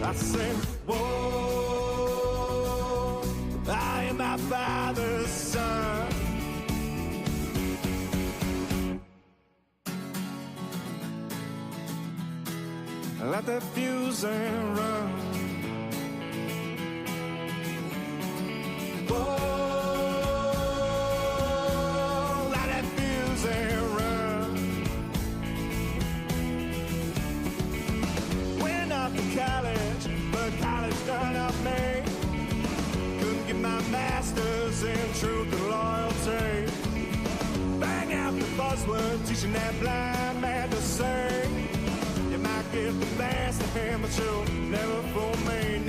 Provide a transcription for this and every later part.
I say, whoa, I am my father's son. Let the fuse and run. Whoa, let that fuse and run. Went off to college, but college done up me. Couldn't get my master's in truth and loyalty. Bang out the buzzword, teaching that blind man to sing. You might get the best of him, but you'll never fool me.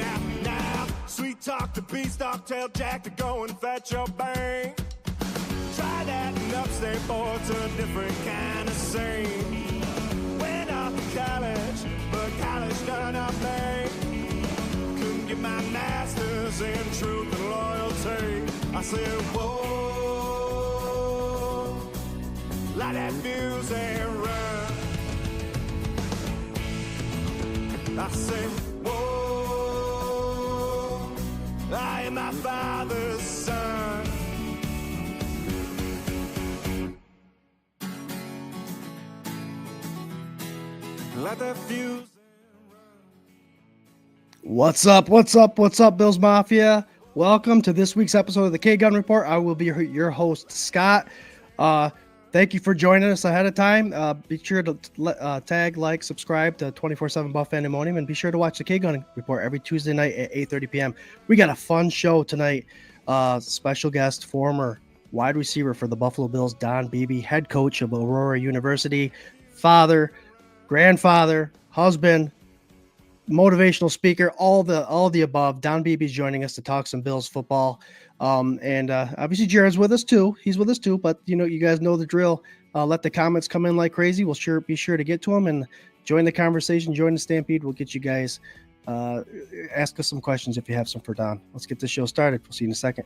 Now, sweet talk to beanstalk, tell Jack to go and fetch your bank. Try that in upstate, boy, it's a different kind of scene. Went off to college, but college done up me. Couldn't get my master's in truth and loyalty. I said, whoa, light that fuse and run. I say, whoa, I am my father's son. Let that fuse. What's up, Bills Mafia? Welcome to this week's episode of the K-Gun Report. I will be your host, Scott. Thank you for joining us ahead of time. Be sure to tag, like, subscribe to 24/7 Buff Pandemonium, and be sure to watch the K-Gun Report every Tuesday night at 8:30 p.m. We got a fun show tonight. Special guest, former wide receiver for the Buffalo Bills, Don Beebe, head coach of Aurora University, father, grandfather, husband, motivational speaker, all the above. Don Beebe is joining us to talk some Bills football. And obviously Jared's with us too. He's with us too, but you guys know the drill. Let the comments come in like crazy. We'll be sure to get to them and join the conversation, join the Stampede. We'll get you guys, ask us some questions if you have some for Don. Let's get the show started. We'll see you in a second.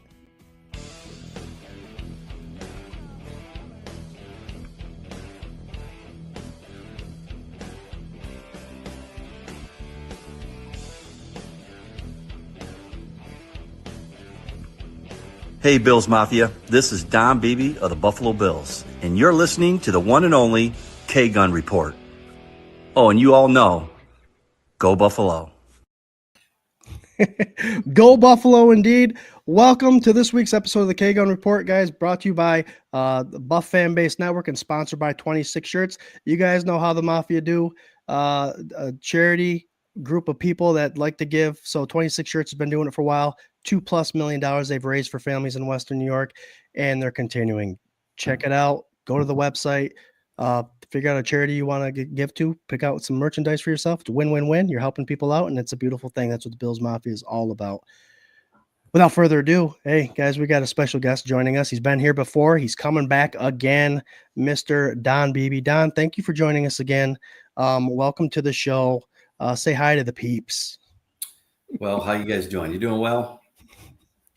Hey Bills Mafia, this is Don Beebe of the Buffalo Bills, and you're listening to the one and only K-Gun Report. Oh, and you all know, go Buffalo. Go Buffalo indeed. Welcome to this week's episode of the K-Gun Report, guys, brought to you by the Buff Fan Base Network and sponsored by 26 Shirts. You guys know how the Mafia do. A charity group of people that like to give. So 26 Shirts has been doing it for a while. $2+ million they've raised for families in Western New York, and they're continuing. Check it out. Go to the website. Figure out a charity you want to give to. Pick out some merchandise for yourself. It's a win-win-win. You're helping people out, and it's a beautiful thing. That's what the Bills Mafia is all about. Without further ado, hey, guys, we got a special guest joining us. He's been here before. He's coming back again, Mr. Don Beebe. Don, thank you for joining us again. Welcome to the show. Say hi to the peeps. Well, how you guys doing? You doing well?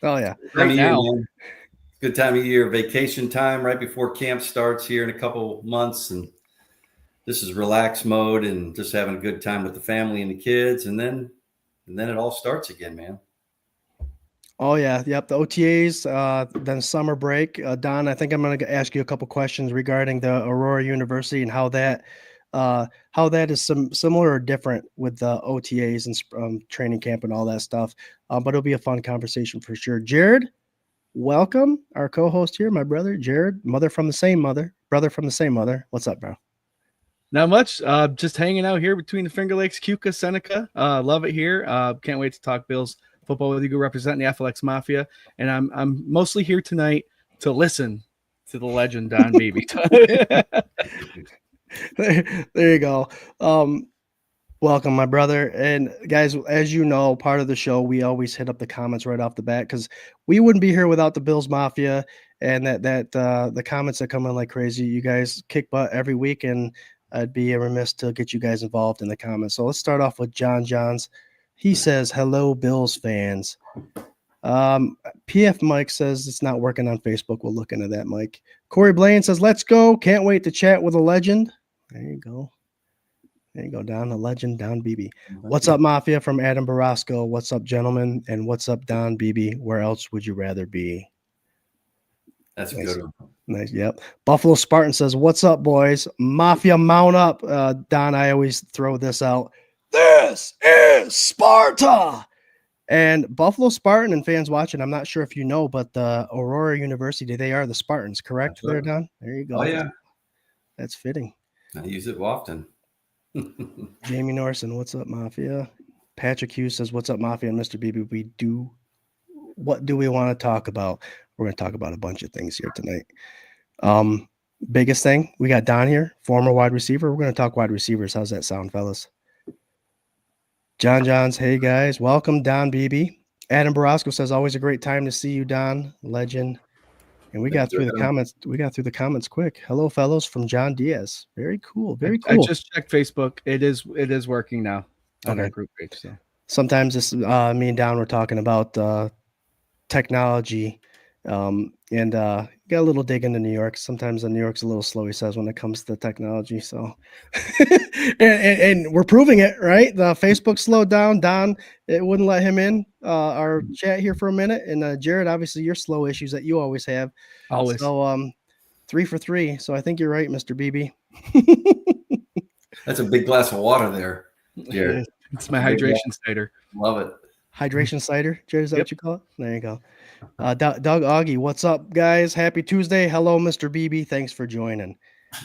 Oh, yeah. Right now. Good time of year, vacation time right before camp starts here in a couple months. And this is relax mode and just having a good time with the family and the kids. And then it all starts again, man. Oh, yeah. Yep. The OTAs, then summer break. Don, I think I'm going to ask you a couple questions regarding the Aurora University and how that is similar or different with the OTAs and training camp and all that stuff. But it'll be a fun conversation for sure. Jared, welcome. Our co-host here, my brother, Jared, brother from the same mother. What's up, bro? Not much. Just hanging out here between the Finger Lakes, Keuka, Seneca. Love it here. Can't wait to talk Bills football with you, representing the FLX Mafia. And I'm mostly here tonight to listen to the legend Don Beebe. There you go. Welcome, my brother. And guys, as you know, part of the show, we always hit up the comments right off the bat because we wouldn't be here without the Bills Mafia and that the comments that come in like crazy. You guys kick butt every week, and I'd be remiss to get you guys involved in the comments. So let's start off with John Johns. He says, "Hello, Bills fans." PF Mike says it's not working on Facebook. We'll look into that, Mike. Corey Blaine says, "Let's go. Can't wait to chat with a legend." There you go. There you go, Don, the legend, Don Beebe. What's up, Mafia from Adam Barasco? What's up, gentlemen? And what's up, Don Beebe? Where else would you rather be? That's Nice. a good one. Nice. Yep. Buffalo Spartan says, "What's up, boys? Mafia, mount up." Don, I always throw this out. This is Sparta. And Buffalo Spartan and fans watching, I'm not sure if you know, but the Aurora University, they are the Spartans, correct? There, Don. There you go. Oh yeah, that's fitting. I use it often. Jamie Norson, what's up, Mafia? Patrick Hughes says, "What's up, Mafia?" And Mr. Beebe, what do we want to talk about? We're going to talk about a bunch of things here tonight. Biggest thing, we got Don here, former wide receiver. We're going to talk wide receivers. How's that sound, fellas? John Johns, hey guys, welcome, Don Beebe. Adam Barasco says, "Always a great time to see you, Don, legend." And we got through the comments. We got through the comments quick. Hello, fellows, from John Diaz. Very cool. Very cool. I just checked Facebook. It is working now on our group page. So sometimes this me and Don were talking about technology, and got a little dig into New York. Sometimes New York's a little slow, he says, when it comes to technology. So, and we're proving it, right? The Facebook slowed down. Don, it wouldn't let him in our chat here for a minute. And Jared, obviously, your slow issues that you always have. Always. So, 3 for 3. So I think you're right, Mr. Beebe. That's a big glass of water there, Jared. It's my hydration cider. Love it. Hydration cider, Jared, is that what you call it? There you go. Doug Augie, what's up, guys? Happy Tuesday. Hello, Mr. Beebe. Thanks for joining.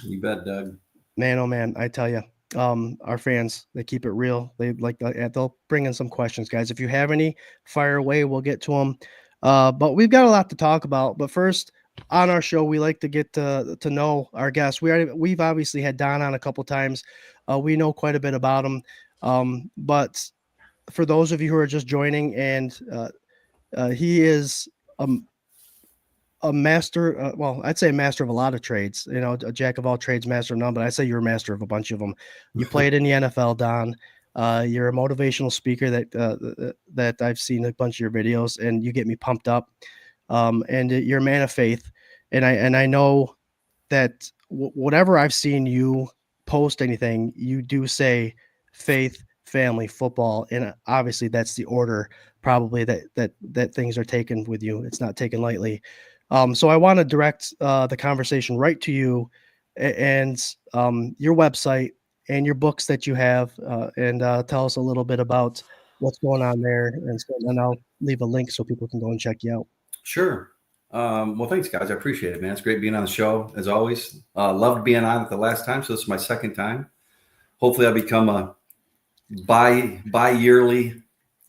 You bet, Doug. Man, oh man, I tell you, our fans, they keep it real. They they'll bring in some questions, guys. If you have any, fire away. We'll get to them. But we've got a lot to talk about. But first, on our show, we like to get to know our guests. We've obviously had Don on a couple times. We know quite a bit about him. But for those of you who are just joining, and he is a master. Well, I'd say a master of a lot of trades. You know, a jack of all trades, master of none. But I'd say you're a master of a bunch of them. You played in the NFL, Don. You're a motivational speaker that I've seen a bunch of your videos, and you get me pumped up. And you're a man of faith, and I know that whatever I've seen you post anything, you do say faith, family, football, and obviously that's the order probably that things are taken with you. It's not taken lightly. So I want to direct the conversation right to you and your website and your books that you have, and tell us a little bit about what's going on there, and I'll leave a link so people can go and check you out. Sure. Well, thanks, guys. I appreciate it, man. It's great being on the show, as always. Loved being on it the last time, so this is my second time. Hopefully I'll become a bi-yearly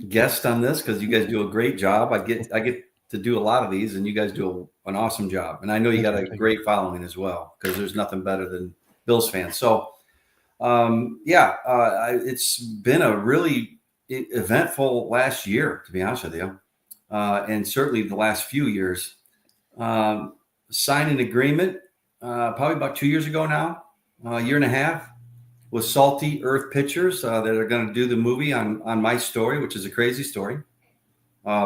guest on this, because you guys do a great job. I get to do a lot of these, and you guys do an awesome job. And I know you got a great following as well, because there's nothing better than Bills fans. So, it's been a really eventful last year, to be honest with you. And certainly the last few years. Signed an agreement probably about 2 years ago now, a year and a half, with Salty Earth Pictures that are going to do the movie on my story, which is a crazy story.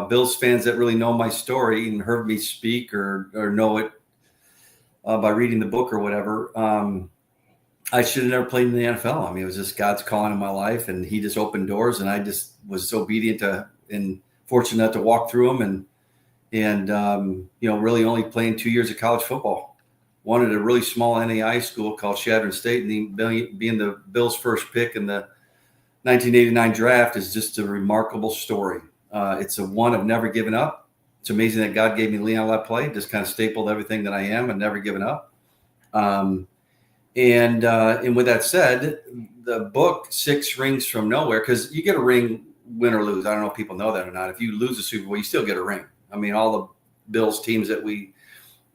Bills fans that really know my story and heard me speak or know it by reading the book or whatever, I should have never played in the NFL. I mean, it was just God's calling in my life, and he just opened doors, and I just was obedient and fortunate enough to walk through them, and really only playing 2 years of college football. One at a really small NAI school called Shadron State, and being the Bills' first pick in the 1989 draft is just a remarkable story. It's a one of never giving up. It's amazing that God gave me Leon let play, just kind of stapled everything that I am and never given up. And with that said, the book, 6 Rings from Nowhere, because you get a ring win or lose. I don't know if people know that or not. If you lose a Super Bowl, you still get a ring. I mean, all the Bills teams that we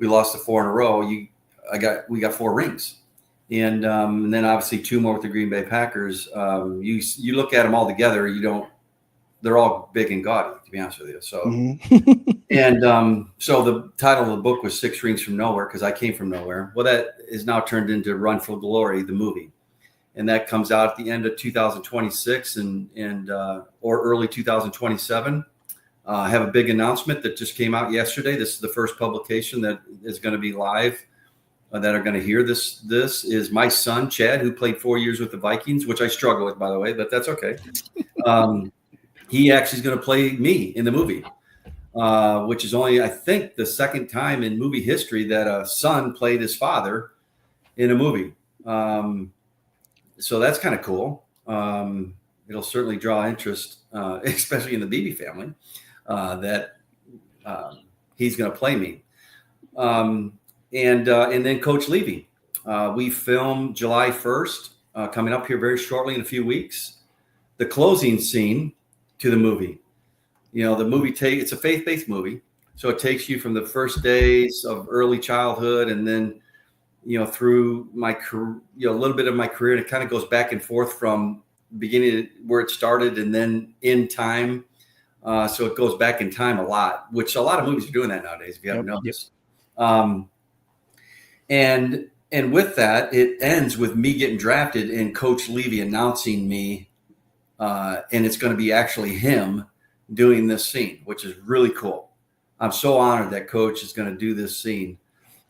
lost to 4 in a row, we got 4 rings. And then obviously 2 more with the Green Bay Packers. You look at them all together, they're all big and gaudy, to be honest with you. So, so the title of the book was 6 Rings from Nowhere, because I came from nowhere. Well, that is now turned into Run for Glory, the movie. And that comes out at the end of 2026 or early 2027. I have a big announcement that just came out yesterday. This is the first publication that is going to be live that are going to hear this. This is my son, Chad, who played 4 years with the Vikings, which I struggle with, by the way, but that's okay. He actually is going to play me in the movie, which is only, I think, the second time in movie history that a son played his father in a movie. So that's kind of cool. It'll certainly draw interest, especially in the Beebe family, that he's going to play me. And then Coach Levy. We film July 1st, coming up here very shortly in a few weeks, the closing scene to the movie. You know, the movie it's a faith-based movie. So it takes you from the first days of early childhood and then, you know, through my career, you know, a little bit of my career. And it kind of goes back and forth from beginning where it started and then in time. So it goes back in time a lot, which a lot of movies are doing that nowadays, if you haven't noticed. And with that, it ends with me getting drafted and Coach Levy announcing me. And it's going to be actually him doing this scene, which is really cool. I'm so honored that Coach is going to do this scene.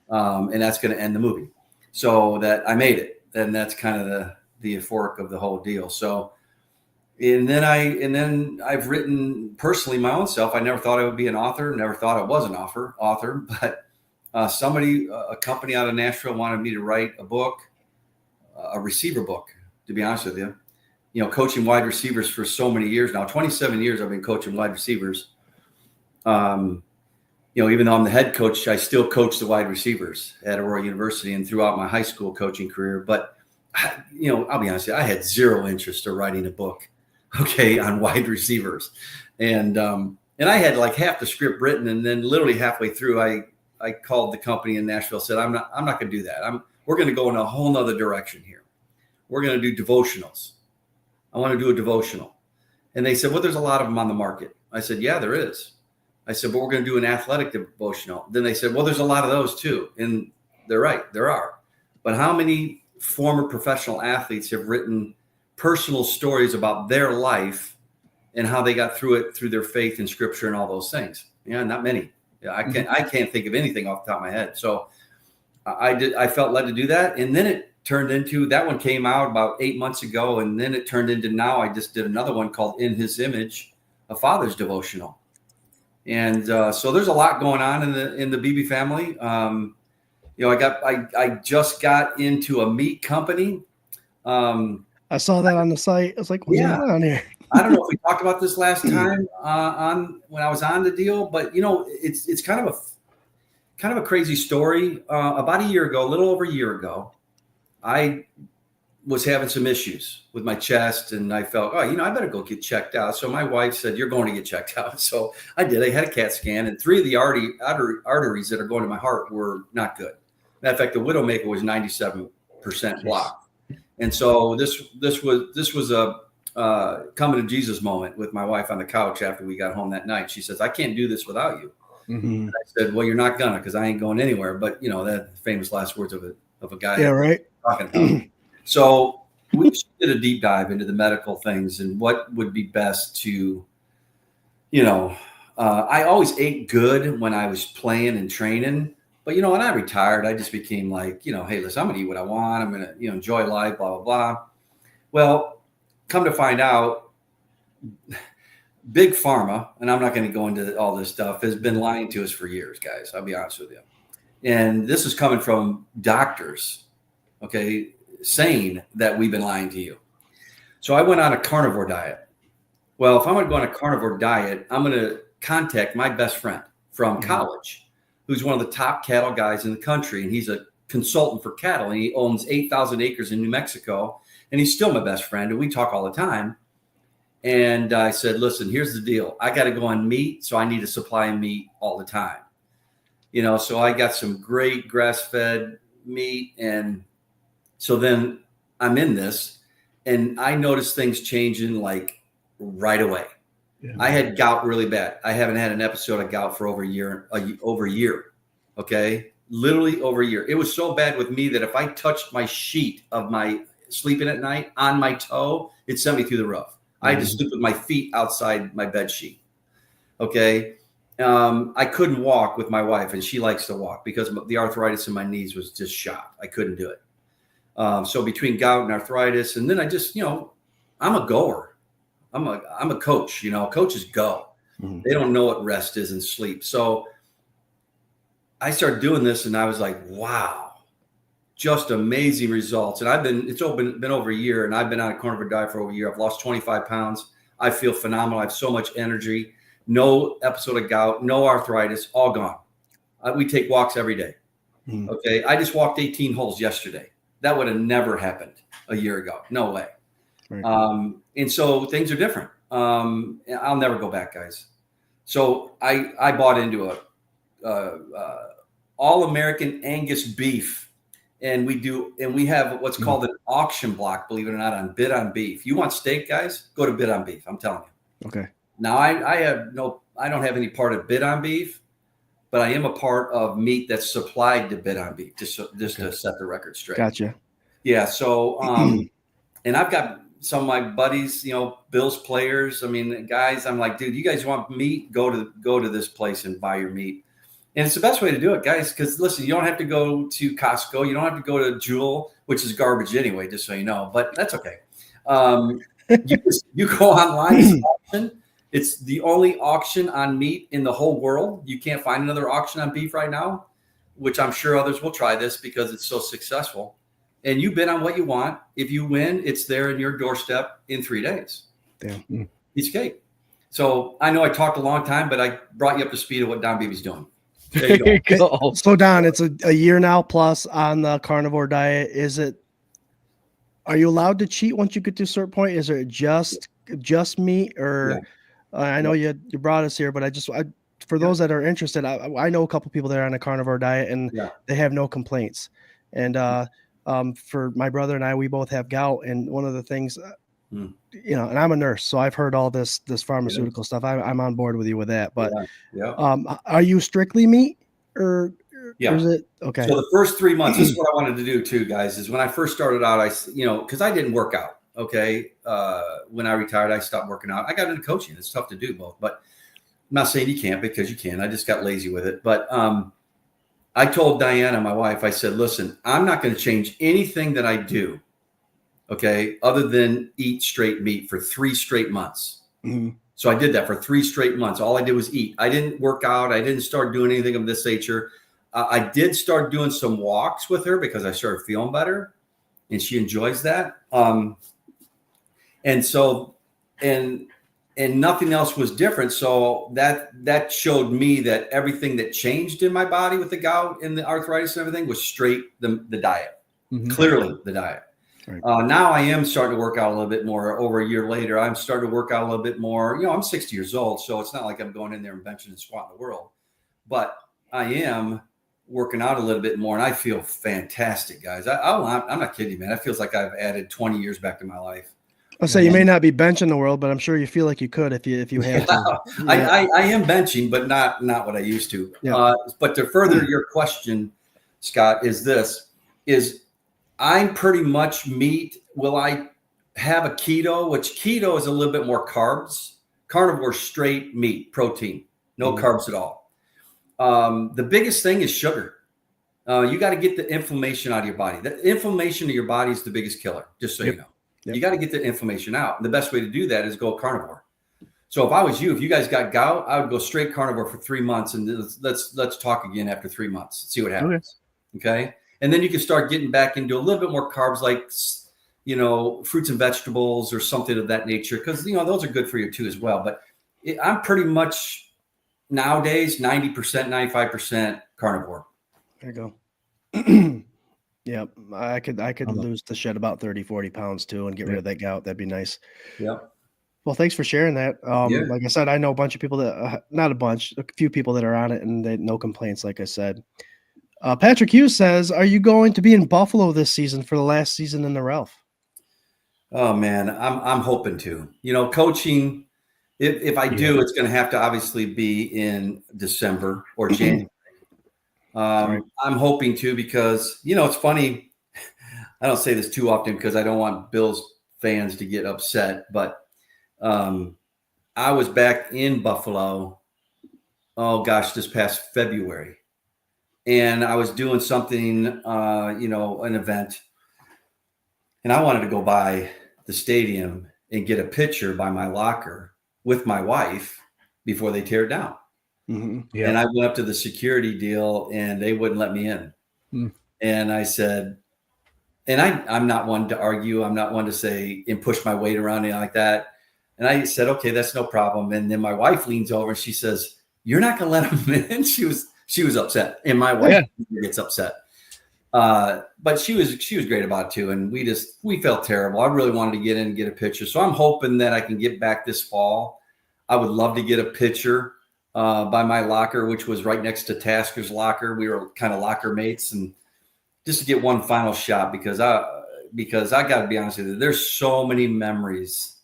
And that's going to end the movie. So that I made it. And that's kind of the euphoric of the whole deal. So, and then I've written personally my own self. I never thought I would be an author, never thought I was an author, but a company out of Nashville wanted me to write a book, a receiver book, to be honest with you. You know, coaching wide receivers for so many years now, 27 years I've been coaching wide receivers. You know, even though I'm the head coach, I still coach the wide receivers at Aurora University and throughout my high school coaching career. But, you know, I'll be honest with you, I had zero interest in writing a book, on wide receivers. And I had like half the script written. And then literally halfway through, I called the company in Nashville, said, I'm not going to do that. We're going to go in a whole nother direction here. We're going to do devotionals. I want to do a devotional. And they said, well, there's a lot of them on the market. I said, yeah, there is. I said, but we're going to do an athletic devotional. Then they said, well, there's a lot of those too. And they're right. There are. But how many former professional athletes have written personal stories about their life and how they got through it through their faith in scripture and all those things? Yeah, not many. Yeah, I can't think of anything off the top of my head. So I felt led to do that. And then it turned into, that one came out about 8 months ago. And then it turned into, now I just did another one called In His Image, a father's devotional. And so there's a lot going on in the Beebe family. You know, I just got into a meat company. I saw that on the site. I was like, what's going on here? I don't know if we talked about this last time when I was on the deal, but you know, it's kind of a crazy story. About a year ago, a little over a year ago, I was having some issues with my chest and I felt, I better go get checked out. So my wife said, you're going to get checked out. So I did. I had a CAT scan and 3 of the arteries that are going to my heart were not good. Matter of fact, the Widowmaker was 97% blocked. And so this was a coming to Jesus moment with my wife on the couch after we got home that night. She says, I can't do this without you. Mm-hmm. I said, well, you're not gonna, because I ain't going anywhere. But you know, that famous last words of a guy. Yeah, right. Talking about. So we did a deep dive into the medical things and what would be best to, you know, I always ate good when I was playing and training, but you know, when I retired, I just became like, you know, hey, listen, I'm gonna eat what I want. I'm gonna, you know, enjoy life, blah, blah, blah. Well, come to find out, Big Pharma, and I'm not going to go into all this stuff, has been lying to us for years, guys. I'll be honest with you. And this is coming from doctors, okay, saying that we've been lying to you. So I went on a carnivore diet. Well, if I'm going to go on a carnivore diet, I'm going to contact my best friend from college, who's one of the top cattle guys in the country. And he's a consultant for cattle, and he owns 8,000 acres in New Mexico. And he's still my best friend, and we talk all the time. And I said, listen, here's the deal. I got to go on meat, so I need to supply meat all the time. You know, so I got some great grass-fed meat. And so then I'm in this, and I noticed things changing like right away. Yeah. I had gout really bad. I haven't had an episode of gout for over a year, okay? Literally over a year. It was so bad with me that if I touched my sheet of my sleeping at night on my toe, it sent me through the roof. I had to sleep with my feet outside my bed sheet. Okay. I couldn't walk with my wife, and she likes to walk because the arthritis in my knees was just shot. I couldn't do it. So between gout and arthritis, and then I just, I'm a goer. I'm a coach. Coaches go. Mm-hmm. They don't know what rest is and sleep. So I started doing this, and I was like, wow, just amazing results. And it's been over a year, and I've been on a carnivore diet for over a year. I've lost 25 pounds. I feel phenomenal. I have so much energy. No episode of gout, no arthritis, all gone. We take walks every day. Mm-hmm. Okay. I just walked 18 holes yesterday. That would have never happened a year ago. No way. Right. And so things are different. I'll never go back, guys. So I bought into a all-American Angus beef, and we have what's called an auction block, believe it or not, on Bid on Beef. You want steak, guys? Go to Bid on Beef. I'm telling you. Okay. Now I don't have any part of Bid on Beef, but I am a part of meat that's supplied to Bid on Beef, just to set the record straight. Gotcha. Yeah. So, and I've got some of my buddies, Bills players. I mean, guys, I'm like, dude, you guys want meat? Go to this place and buy your meat. And it's the best way to do it, guys, because listen, you don't have to go to Costco. You don't have to go to Jewel, which is garbage anyway, just so you know, but that's okay. You go online, it's an auction. It's the only auction on meat in the whole world. You can't find another auction on beef right now, which I'm sure others will try this because it's so successful. And you bid on what you want. If you win, it's there in your doorstep in 3 days. Damn. Piece of cake. So I know I talked a long time, but I brought you up to speed of what Don Beebe's doing. There you go. So Don, it's a year now plus on the carnivore diet. Are you allowed to cheat once you get to a certain point? Is it just meat or? Yeah. I know you brought us here, but for those that are interested, I know a couple people that are on a carnivore diet and they have no complaints. And for my brother and I, we both have gout. And one of the things, and I'm a nurse, so I've heard all this pharmaceutical stuff. I'm on board with you with that. But are you strictly meat or is it okay? So the first 3 months, this is what I wanted to do too, guys, is when I first started out, because I didn't work out. Okay. When I retired, I stopped working out. I got into coaching. It's tough to do both, but I'm not saying you can't because you can. I just got lazy with it. But I told Diana, my wife, I said, listen, I'm not going to change anything that I do. Okay. Other than eat straight meat for 3 straight months. Mm-hmm. So I did that for 3 straight months. All I did was eat. I didn't work out. I didn't start doing anything of this nature. I did start doing some walks with her because I started feeling better and she enjoys that. And so, and nothing else was different. So that showed me that everything that changed in my body with the gout and the arthritis and everything was straight the diet, clearly the diet. Right. Now I am starting to work out a little bit more. Over a year later, I'm starting to work out a little bit more. I'm 60 years old, so it's not like I'm going in there and benching and squatting the world, but I am working out a little bit more and I feel fantastic, guys. I'm not kidding you, man. It feels like I've added 20 years back to my life. I'll say you may not be benching the world, but I'm sure you feel like you could if you had to. I am benching, but not what I used to. Yeah. But to further your question, Scott, is I'm pretty much meat. Will I have a keto, which keto is a little bit more carbs, carnivore straight meat, protein, no carbs at all. The biggest thing is sugar. You got to get the inflammation out of your body. The inflammation of your body is the biggest killer, just so you know. Yep. You got to get the inflammation out. And the best way to do that is go carnivore. So if I was you, if you guys got gout, I would go straight carnivore for 3 months and let's talk again after 3 months, see what happens. Okay. And then you can start getting back into a little bit more carbs, like, fruits and vegetables or something of that nature. Cause those are good for you too, as well. But I'm pretty much nowadays, 90%, 95% carnivore. There you go. Yeah, I could lose to shed about 30, 40 pounds too and get rid of that gout. That'd be nice. Yeah. Well, thanks for sharing that. Like I said, I know a bunch of people that, not a bunch, a few people that are on it and they no complaints, like I said. Patrick Hughes says, are you going to be in Buffalo this season for the last season in the Ralph? Oh man, I'm hoping to. Coaching, if I do, it's going to have to obviously be in December or January. I'm hoping to because, it's funny. I don't say this too often because I don't want Bills fans to get upset, but I was back in Buffalo oh gosh, this past February. And I was doing something, an event. And I wanted to go by the stadium and get a picture by my locker with my wife before they tear it down. Mm-hmm. Yeah. And I went up to the security deal and they wouldn't let me in. And I said, and I'm not one to argue. I'm not one to say and push my weight around anything like that. And I said, okay, that's no problem. And then my wife leans over and she says, you're not going to let him in? She was upset. And my wife gets upset. But she was great about it too. And we felt terrible. I really wanted to get in and get a picture. So I'm hoping that I can get back this fall. I would love to get a picture by my locker, which was right next to Tasker's locker. We were kind of locker mates, and just to get one final shot because I got to be honest with you, there's so many memories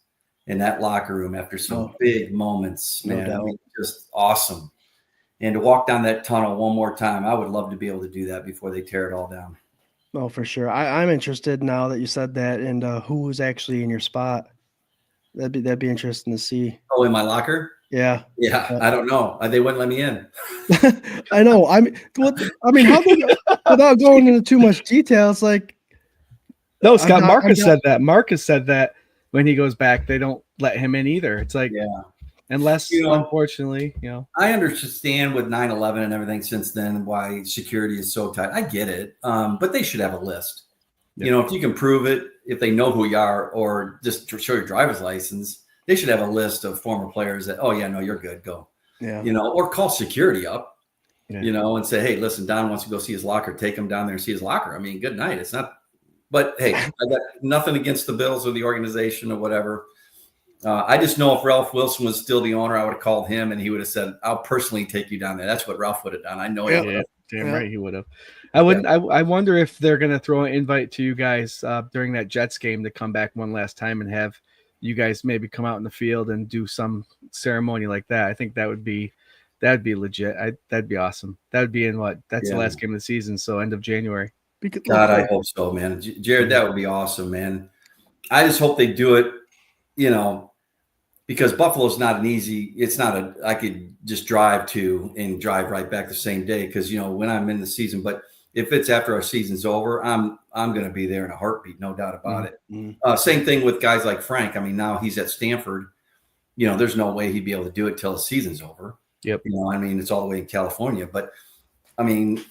in that locker room after some big moments, man. I mean, just awesome. And to walk down that tunnel one more time, I would love to be able to do that before they tear it all down. Oh, for sure. I'm interested now that you said that, and who's actually in your spot. That'd be interesting to see. Oh, in my locker? Yeah. I don't know. They wouldn't let me in. I know. How without going into too much detail, it's like no, Scott. Marcus said that. Marcus said that when he goes back, they don't let him in either. It's like, unless, unfortunately, I understand with 9/11 and everything since then why security is so tight. I get it, but they should have a list. Yeah. If you can prove it, if they know who you are, or just show your driver's license, they should have a list of former players that, oh yeah, no, you're good, go. Yeah. Or call security up, and say, hey, listen, Don wants to go see his locker. Take him down there and see his locker. I mean, good night. It's not, but hey, I got nothing against the Bills or the organization or whatever. I just know if Ralph Wilson was still the owner, I would have called him and he would have said, I'll personally take you down there. That's what Ralph would have done. I know he would have. Damn right he would have. I wonder if they're going to throw an invite to you guys during that Jets game to come back one last time and have you guys maybe come out in the field and do some ceremony like that. I think that'd be legit. That'd be awesome. That would be in the last game of the season. So end of January. God, I hope so, man. Jared, that would be awesome, man. I just hope they do it, because Buffalo's not I could just drive to and drive right back the same day. Cause when I'm in the season, but if it's after our season's over, I'm going to be there in a heartbeat. No doubt about it. Mm-hmm. Same thing with guys like Frank. I mean, now he's at Stanford, there's no way he'd be able to do it till the season's over. Yep. It's all the way in California, but I mean,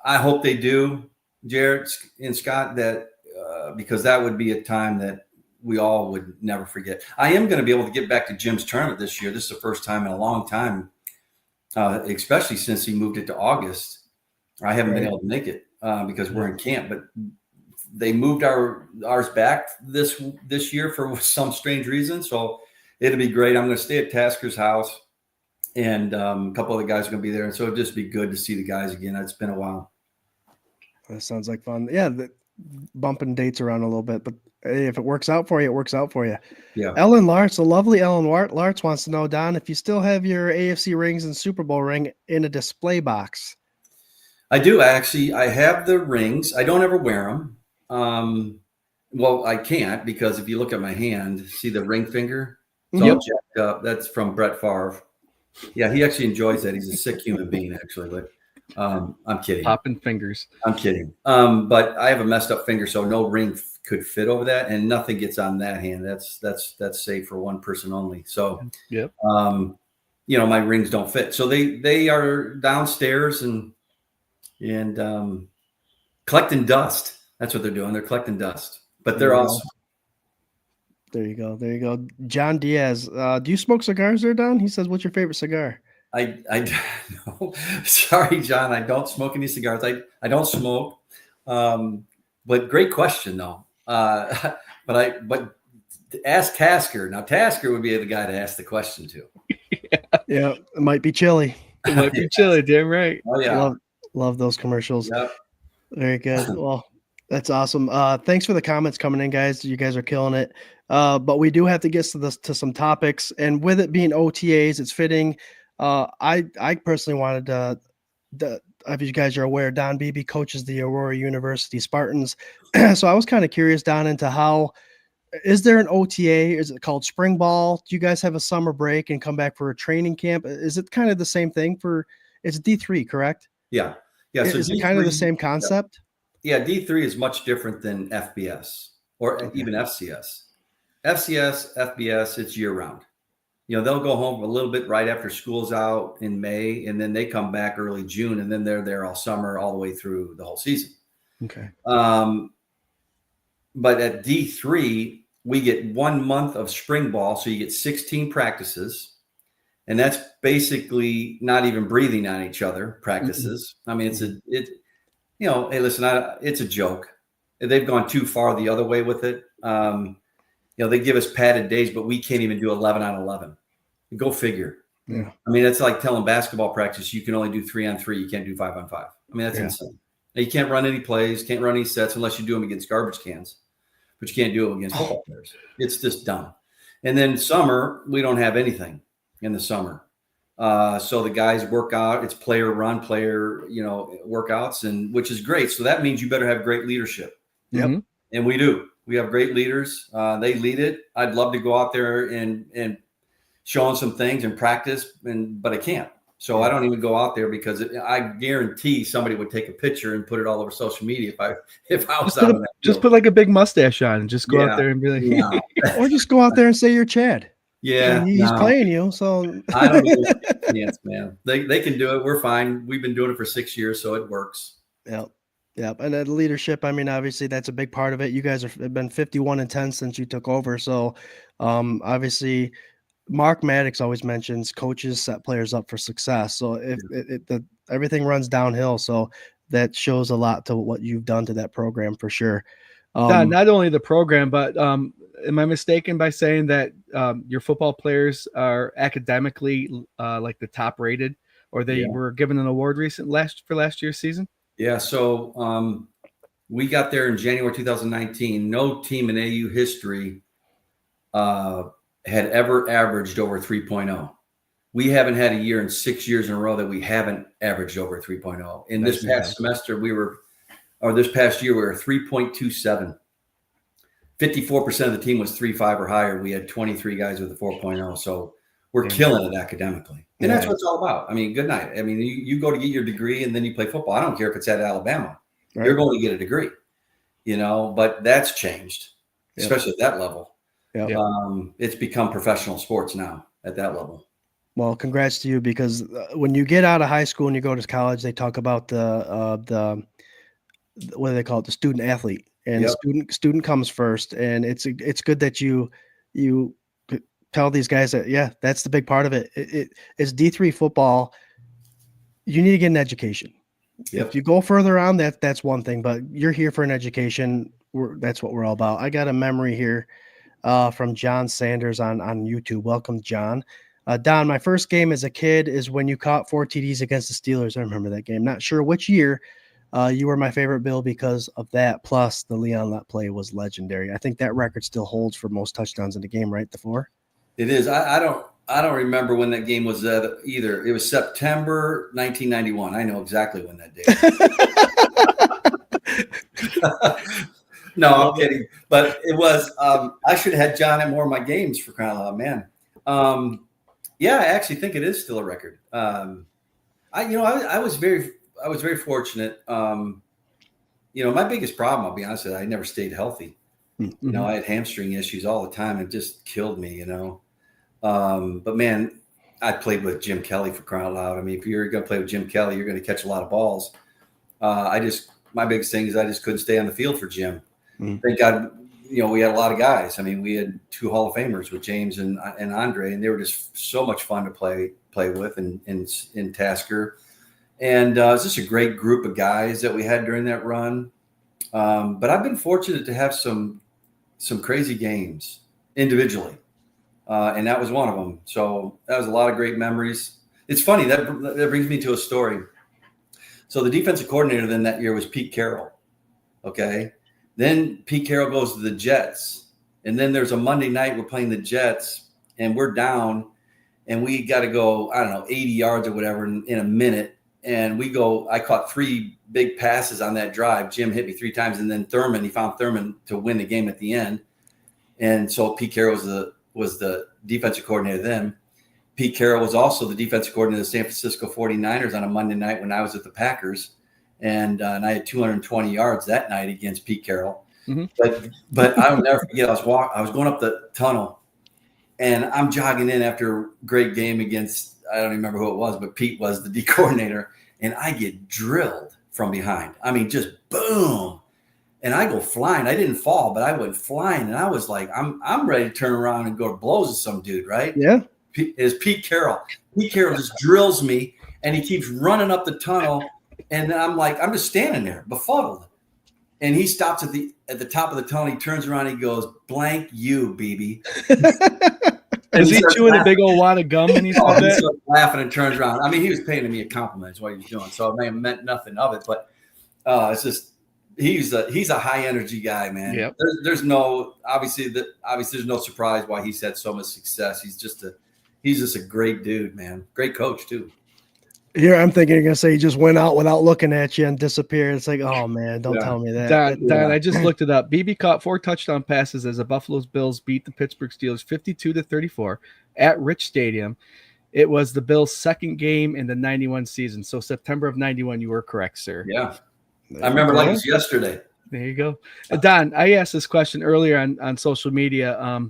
I hope they do, Jared and Scott, that because that would be a time that we all would never forget. I am going to be able to get back to Jim's tournament this year. This is the first time in a long time, especially since he moved it to August. I haven't been able to make it because we're in camp, but they moved ours back this year for some strange reason. So it'll be great. I'm going to stay at Tasker's house, and a couple other guys are going to be there. And so it'll just be good to see the guys again. It's been a while. That sounds like fun. Yeah, bumping dates around a little bit, but hey, if it works out for you, it works out for you. Yeah. Ellen Lartz, the lovely Ellen Lartz wants to know, Don, if you still have your AFC rings and Super Bowl ring in a display box. I do. I have the rings. I don't ever wear them. Well, I can't, because if you look at my hand, see the ring finger? It's all jacked up. That's from Brett Favre. Yeah, he actually enjoys that. He's a sick human being, actually, but I'm kidding. Popping fingers. I'm kidding. But I have a messed up finger, so no ring could fit over that, and nothing gets on that hand. That's safe for one person only. So, my rings don't fit. So they are downstairs and collecting dust. That's what they're doing. They're collecting dust, but they're awesome. There you go. John Diaz. Do you smoke cigars there, Don? He says, what's your favorite cigar? I no, sorry, John. I don't smoke any cigars. I don't smoke. But great question though. But ask Tasker. Now Tasker would be the guy to ask the question to. Yeah, it might be chilly. It might be chilly. Damn right. Oh yeah. Love those commercials. Yep. Very good. Well, that's awesome. Thanks for the comments coming in, guys. You guys are killing it. But we do have to get to some topics, and with it being OTAs, it's fitting. I personally wanted to, if you guys are aware, Don Beebe coaches the Aurora University Spartans. So I was kind of curious, Don, into how is there an OTA? Is it called spring ball? Do you guys have a summer break and come back for a training camp? Is it kind of the same thing for? It's D3, correct? Yeah. So is it kind of the same concept? Yeah, D3 is much different than FBS or even FCS. FCS, FBS, it's year round. They'll go home a little bit right after school's out in May, and then they come back early June, and then they're there all summer, all the way through the whole season. Okay. But at D3, we get 1 month of spring ball, so you get 16 practices, and that's basically not even breathing on each other practices. I mean, hey, listen, it's a joke. They've gone too far the other way with it. They give us padded days, but we can't even do 11 on 11. Go figure. Yeah. I mean, it's like telling basketball practice, you can only do 3 on 3. You can't do 5 on 5. I mean, that's insane. Now, you can't run any plays, can't run any sets unless you do them against garbage cans, but you can't do it against football players. It's just dumb. And then summer, we don't have anything in the summer. So the guys work out. It's player run, workouts, and which is great. So that means you better have great leadership. Yep. And we do. We have great leaders. They lead it. I'd love to go out there and show them some things and practice, but I can't. So I don't even go out there because I guarantee somebody would take a picture and put it all over social media if I was out on that. Just put like a big mustache on and just go out there and be like, or just go out there and say you're Chad. Yeah, he's playing you. So I don't know. Yes, man. They can do it. We're fine. We've been doing it for 6 years, so it works. Yep. And that leadership, I mean, obviously that's a big part of it. You guys have been 51-10 since you took over. So obviously Mark Maddox always mentions coaches set players up for success. So if everything runs downhill, so that shows a lot to what you've done to that program for sure. Not only the program, but am I mistaken by saying that your football players are academically like the top rated, or they were given an award for last year's season? Yeah, so we got there in January 2019. No team in AU history had ever averaged over 3.0. We haven't had a year in 6 years in a row that we haven't averaged over 3.0. In this past this past year, we were 3.27. 54% of the team was 3.5 or higher. We had 23 guys with a 4.0. So we're killing it academically. And that's what it's all about. I mean, good night. I mean, you go to get your degree and then you play football. I don't care if it's at Alabama. Right. You're going to get a degree, but that's changed, especially at that level. Yep. It's become professional sports now at that level. Well, congrats to you, because when you get out of high school and you go to college, they talk about the what do they call it? The student athlete, and student comes first. And it's good that you tell these guys that, that's the big part of it. It's D3 football. You need to get an education. Yep. If you go further on, that's one thing, but you're here for an education. That's what we're all about. I got a memory here from John Sanders on YouTube. Welcome, John. Don, my first game as a kid is when you caught 4 TDs against the Steelers. I remember that game. Not sure which year. You were my favorite Bill because of that. Plus, the Leon Lett play was legendary. I think that record still holds for most touchdowns in the game, right? The 4. It is. I don't remember when that game was either. It was September 1991. I know exactly when that day. No, I'm kidding. But it was. I should have had John at more of my games, for crying out loud, man. I actually think it is still a record. I was very fortunate. My biggest problem, I'll be honest with you, I never stayed healthy. Mm-hmm. I had hamstring issues all the time. It just killed me, But man, I played with Jim Kelly, for crying out loud. I mean, if you're going to play with Jim Kelly, you're going to catch a lot of balls. My biggest thing is I just couldn't stay on the field for Jim. Mm-hmm. Thank God, we had a lot of guys. I mean, we had 2 Hall of Famers with James and Andre, and they were just so much fun to play with in Tasker. And it was just a great group of guys that we had during that run. But I've been fortunate to have some crazy games individually. And that was one of them. So that was a lot of great memories. It's funny, that brings me to a story. So the defensive coordinator then that year was Pete Carroll. Okay. Then Pete Carroll goes to the Jets. And then there's a Monday night, we're playing the Jets and we're down and we got to go, 80 yards or whatever in a minute. And I caught 3 big passes on that drive. Jim hit me 3 times. And then he found Thurman to win the game at the end. And so Pete Carroll was the defensive coordinator then. Pete Carroll was also the defensive coordinator of the San Francisco 49ers on a Monday night when I was at the Packers. And I had 220 yards that night against Pete Carroll. Mm-hmm. But I'll never forget, I was going up the tunnel, and I'm jogging in after a great game against, I don't even remember who it was, but Pete was the D coordinator, and I get drilled from behind. I mean, just boom. And I go flying. I didn't fall, but I went flying. And I was like, I'm ready to turn around and go to blows with some dude, right? Yeah. It's Pete Carroll. Pete Carroll just drills me, and he keeps running up the tunnel. And I'm like, I'm just standing there, befuddled. And he stops at the top of the tunnel. He turns around. And he goes, "Blank you, Beebe." Is he chewing a big old wad of gum when he said that? He starts laughing and turns around. I mean, he was paying me a compliment. Is what he was doing. So it may have meant nothing of it, but it's just he's a high energy guy, man. Yep. There's no obviously there's no surprise why he's had so much success. He's just a great dude, man. Great coach too. Here, I'm thinking you're going to say he just went out without looking at you and disappeared. It's like, oh, man, don't tell me that. Don, I just looked it up. Beebe caught 4 touchdown passes as the Buffalo Bills beat the Pittsburgh Steelers 52-34 at Rich Stadium. It was the Bills' second game in the 91 season. So September of 91, you were correct, sir. Yeah. I remember like it was yesterday. There you go. Don, I asked this question earlier on social media.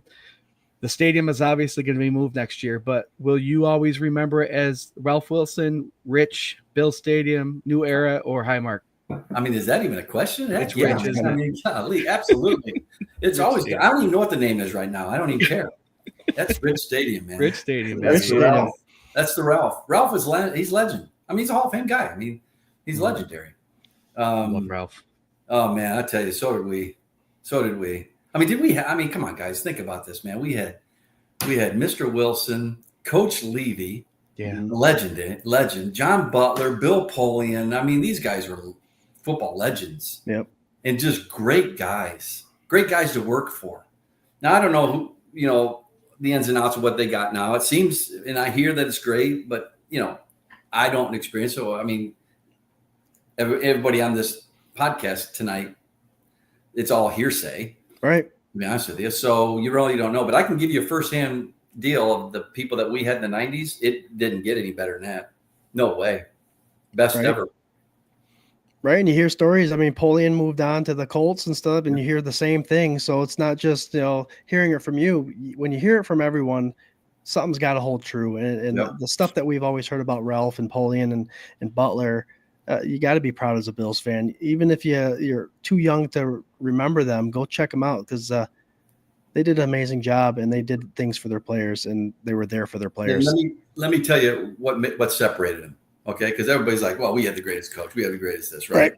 The stadium is obviously going to be moved next year, but will you always remember it as Ralph Wilson, Rich, Bill Stadium, New Era, or Highmark? I mean, is that even a question? It's Rich, isn't it? I mean, golly, absolutely. It's always. Stadium. I don't even know what the name is right now. I don't even care. That's Rich Stadium, man. Rich Stadium. That's the Ralph. That's the Ralph. Ralph is he's legend. I mean, he's a Hall of Fame guy. I mean, he's legendary. Love Ralph. Oh man, I tell you, so did we. I mean, did we? I mean, come on, guys, think about this, man. We had Mr. Wilson, Coach Levy, legend, John Butler, Bill Polian. I mean, these guys were football legends. Yep. And just great guys to work for. Now, I don't know who, the ins and outs of what they got now. It seems, and I hear that it's great, but I don't experience. So, I mean, everybody on this podcast tonight, it's all hearsay. Right. To be honest with you. So you really don't know, but I can give you a firsthand deal of the people that we had in the 90s. It didn't get any better than that. No way. Best ever. Right. And you hear stories. I mean, Polian moved on to the Colts and stuff, and you hear the same thing. So it's not just, hearing it from you. When you hear it from everyone, something's got to hold true. And the stuff that we've always heard about Ralph and Polian and Butler, you got to be proud as a Bills fan. Even if you're too young to remember them, go check them out because they did an amazing job and they did things for their players and they were there for their players. Let me tell you what separated them, okay? Because everybody's like, well, we had the greatest coach. We had the greatest this, right?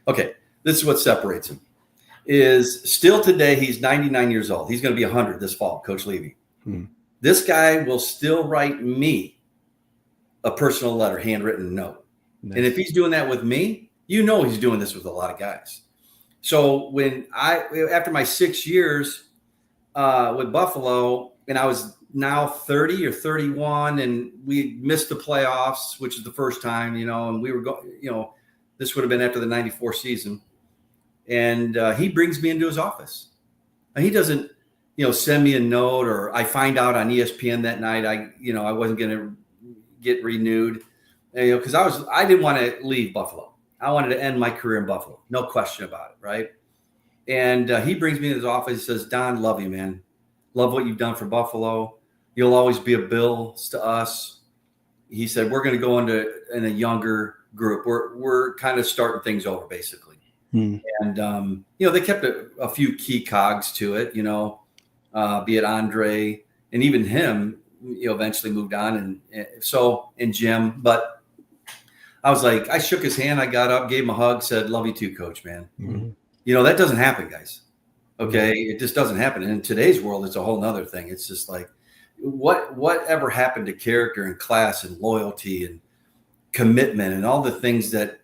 Okay, this is what separates him. Is still today, he's 99 years old. He's going to be 100 this fall, Coach Levy. This guy will still write me a personal letter, handwritten note. Nice. And if he's doing that with me, he's doing this with a lot of guys. So after my 6 years with Buffalo, and I was now 30 or 31, and we missed the playoffs, which is the first time, and we were going, this would have been after the 94 season. And he brings me into his office. And he doesn't, send me a note, or I find out on ESPN that night I wasn't going to get renewed. Because I didn't want to leave Buffalo. I wanted to end my career in Buffalo. No question about it, right? And he brings me to his office. He says, "Don, love you, man. Love what you've done for Buffalo. You'll always be a Bills to us." He said, "We're going to go in a younger group. We're kind of starting things over, basically." And they kept a few key cogs to it. Be it Andre, and even him. Eventually moved on, and Jim, but I was like, I shook his hand, I got up, gave him a hug, said, "Love you too, Coach, man." That doesn't happen, guys. Okay. It just doesn't happen. And in today's world, it's a whole nother thing. It's just like, whatever happened to character and class and loyalty and commitment and all the things that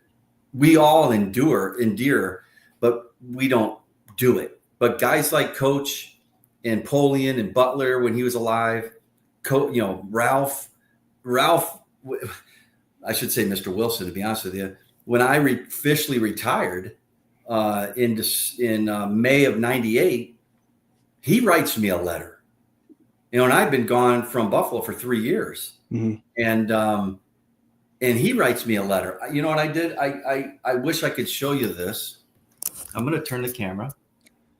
we all endear, but we don't do it. But guys like Coach and Polian and Butler, when he was alive, Ralph, I should say Mr. Wilson, to be honest with you. When I officially retired in May of '98, he writes me a letter, and I've been gone from Buffalo for 3 years. Mm-hmm. And he writes me a letter. You know what I did? I wish I could show you this. I'm going to turn the camera.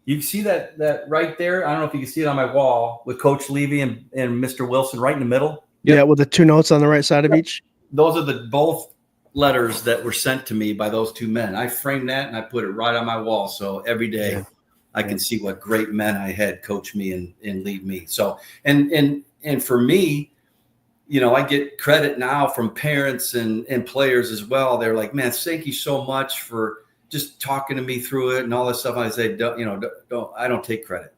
You see that right there? I don't know if you can see it on my wall with Coach Levy and Mr. Wilson right in the middle. Yeah, with the 2 notes on the right side of each. Those are both letters that were sent to me by those 2 men. I framed that and I put it right on my wall. So every day I can see what great men I had coach me and lead me. So, and for me, I get credit now from parents and players as well. They're like, man, thank you so much for just talking to me through it and all this stuff. I say, I don't take credit.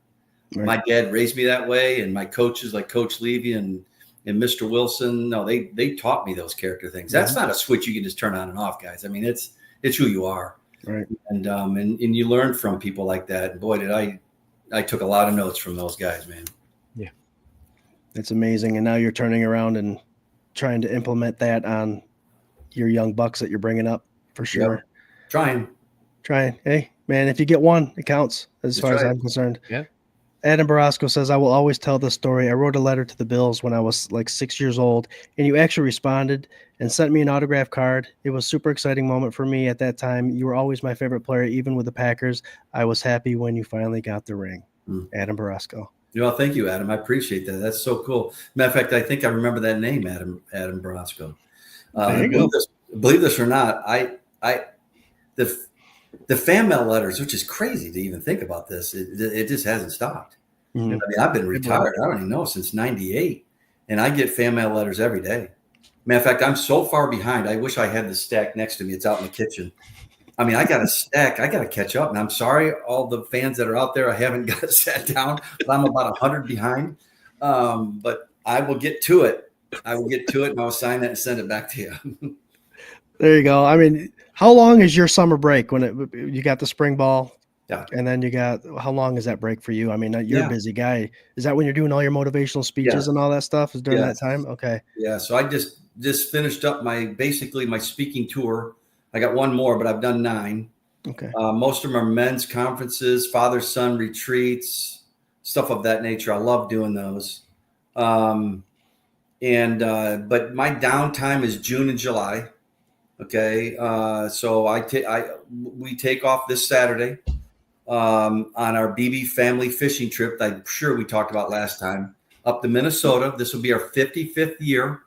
Right. My dad raised me that way. And my coaches like Coach Levy and Mr. Wilson, no, they taught me those character things. That's not a switch you can just turn on and off, guys. I mean, it's who you are. Right. And you learn from people like that. And boy, did I took a lot of notes from those guys, man. Yeah. It's amazing. And now you're turning around and trying to implement that on your young bucks that you're bringing up for sure. Yep. Trying. Hey, man, if you get one, it counts as far as I'm concerned. Yeah. Adam Barasco says, I will always tell this story. I wrote a letter to the Bills when I was like 6 years old, and you actually responded and sent me an autograph card. It was a super exciting moment for me at that time. You were always my favorite player, even with the Packers. I was happy when you finally got the ring. Adam Barasco. Thank you, Adam. I appreciate that. That's so cool. Matter of fact, I think I remember that name, Adam Barasco. Believe this or not, the fan mail letters, which is crazy to even think about this, it just hasn't stopped. Mm-hmm. I mean, I've been retired, I don't even know, since 98, and I get fan mail letters every day. Matter of fact, I'm so far behind. I wish I had the stack next to me. It's out in the kitchen. I mean, I got a stack. I got to catch up, and I'm sorry, all the fans that are out there. I haven't got it sat down, but I'm about 100 behind. But I will get to it. And I'll sign that and send it back to you. There you go. I mean, how long is your summer break when you got the spring ball? Yeah. And then how long is that break for you? I mean, you're a busy guy. Is that when you're doing all your motivational speeches and all that stuff? Is during that time? Okay. Yeah. So I just finished up my speaking tour. I got one more, but I've done 9. Okay. Most of them are men's conferences, father-son retreats, stuff of that nature. I love doing those. But my downtime is June and July. Okay. So we take off this Saturday on our Beebe family fishing trip that I'm sure we talked about last time up to Minnesota. This will be our 55th year.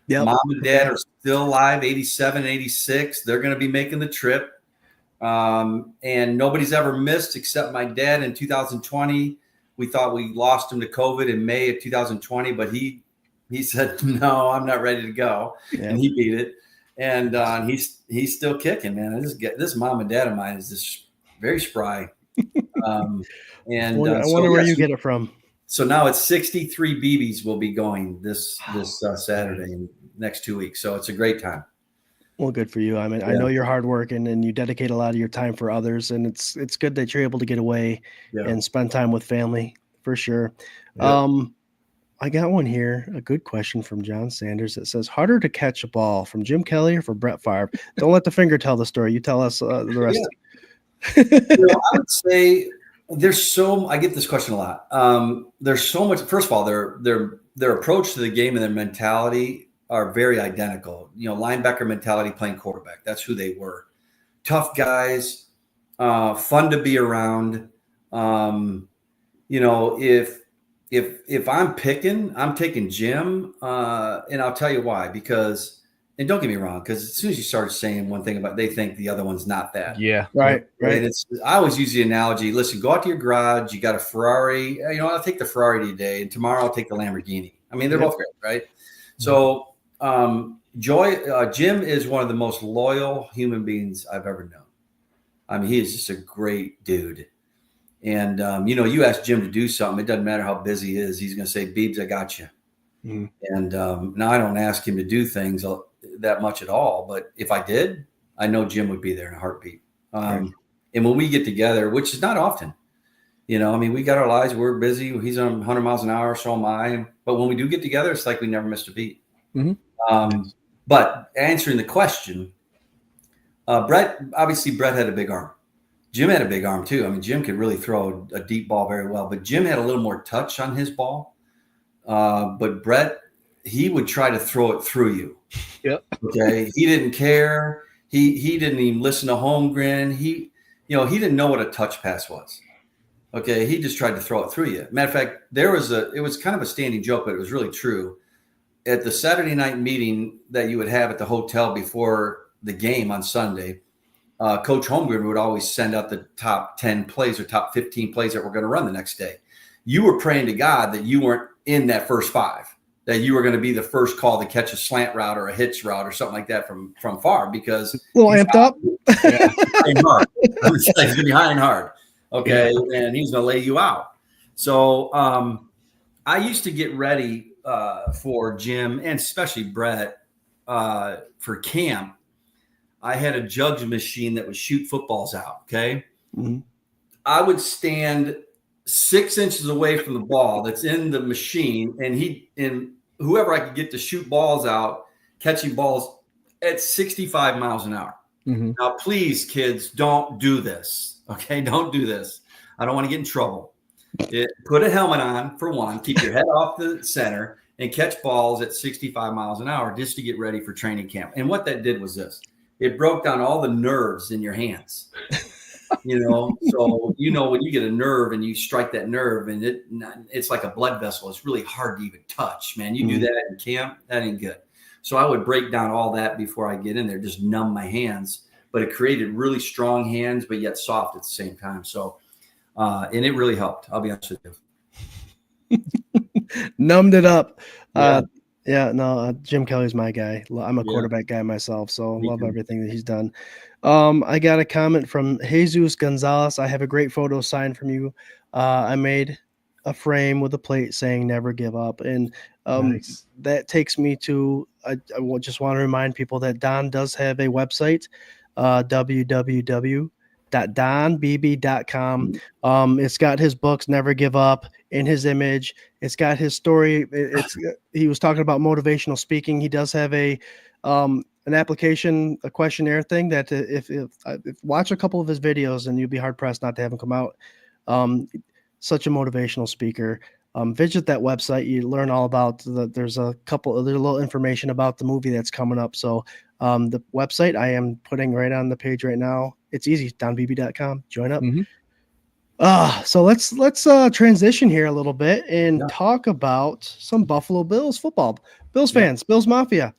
Yep. Mom and dad are still alive, 87, 86. They're going to be making the trip. And nobody's ever missed except my dad in 2020. We thought we lost him to COVID in May of 2020, but he said, no, I'm not ready to go. Yeah. And he beat it. And he's still kicking, man. This mom and dad of mine is just very spry. I wonder where you get it from. So now it's 63 Beebes will be going this Saturday and next 2 weeks. So it's a great time. Well, good for you. I mean, I know you're hardworking and you dedicate a lot of your time for others, and it's good that you're able to get away and spend time with family for sure. Yeah. I got one here, a good question from John Sanders that says, harder to catch a ball, from Jim Kelly or for Brett Favre? Don't let the finger tell the story. You tell us the rest. I would say I get this question a lot. There's so much. First of all, their approach to the game and their mentality are very identical. Linebacker mentality playing quarterback. That's who they were. Tough guys, fun to be around. If I'm picking, I'm taking Jim, and I'll tell you why. Because, and don't get me wrong, because as soon as you start saying one thing they think the other one's not that. Yeah, right. I always use the analogy. Listen, go out to your garage. You got a Ferrari. I'll take the Ferrari today, and tomorrow I'll take the Lamborghini. I mean, they're both great, right? So, Jim is one of the most loyal human beings I've ever known. I mean, he is just a great dude. And, you ask Jim to do something, it doesn't matter how busy he is. He's going to say, Beebs, I got you. Mm-hmm. And now I don't ask him to do things that much at all. But if I did, I know Jim would be there in a heartbeat. And when we get together, which is not often, we got our lives, we're busy. He's on 100 miles an hour, so am I. But when we do get together, it's like we never missed a beat. Mm-hmm. But answering the question, Brett had a big arm. Jim had a big arm too. I mean, Jim could really throw a deep ball very well, but Jim had a little more touch on his ball. But Brett, he would try to throw it through you. Yep. Okay. He didn't care. He didn't even listen to Holmgren. He didn't know what a touch pass was. Okay. He just tried to throw it through you. Matter of fact, it was kind of a standing joke, but it was really true. At the Saturday night meeting that you would have at the hotel before the game on Sunday, Coach Holmgren would always send out the top 10 plays or top 15 plays that we're going to run the next day. You were praying to God that you weren't in that first 5, that you were going to be the first call to catch a slant route or a hitch route or something like that from far, because A little amped up. Yeah, hard. He's going to be high and hard. Okay. Yeah. And he's going to lay you out. So I used to get ready for Jim and especially Brett for camp. I had a jugs machine that would shoot footballs out. Okay. Mm-hmm. I would stand 6 inches away from the ball that's in the machine, and whoever I could get to shoot balls out, catching balls at 65 miles an hour. Mm-hmm. Now, please, kids, don't do this. Okay. Don't do this. I don't want to get in trouble. Put a helmet on for one, keep your head off the center, and catch balls at 65 miles an hour just to get ready for training camp. And what that did was this: it broke down all the nerves in your hands. So when you get a nerve and you strike that nerve, and it's like a blood vessel, it's really hard to even touch, man. You do that in camp, that ain't good. So I would break down all that before I get in there, just numb my hands, but it created really strong hands, but yet soft at the same time. So, and it really helped. I'll be honest with you. Numbed it up. Jim Kelly's my guy. I'm a quarterback guy myself, so love everything that he's done. I got a comment from Jesus Gonzalez. I have a great photo signed from you. I made a frame with a plate saying "Never give up," and nice. That takes me to. I just want to remind people that Don does have a website, www.donbeebe.com. It's got his books, Never Give Up, in his image. It's got his story. He was talking about motivational speaking. He does have an application, a questionnaire thing that if watch a couple of his videos and you'd be hard pressed not to have him come out. Such a motivational speaker. Visit that website. You learn all about there's a little information about the movie that's coming up. So the website I am putting right on the page right now. It's easy, donbeebe.com. Join up. Mm-hmm. So let's transition here a little bit and talk about some Buffalo Bills football. Bills fans, Bills Mafia.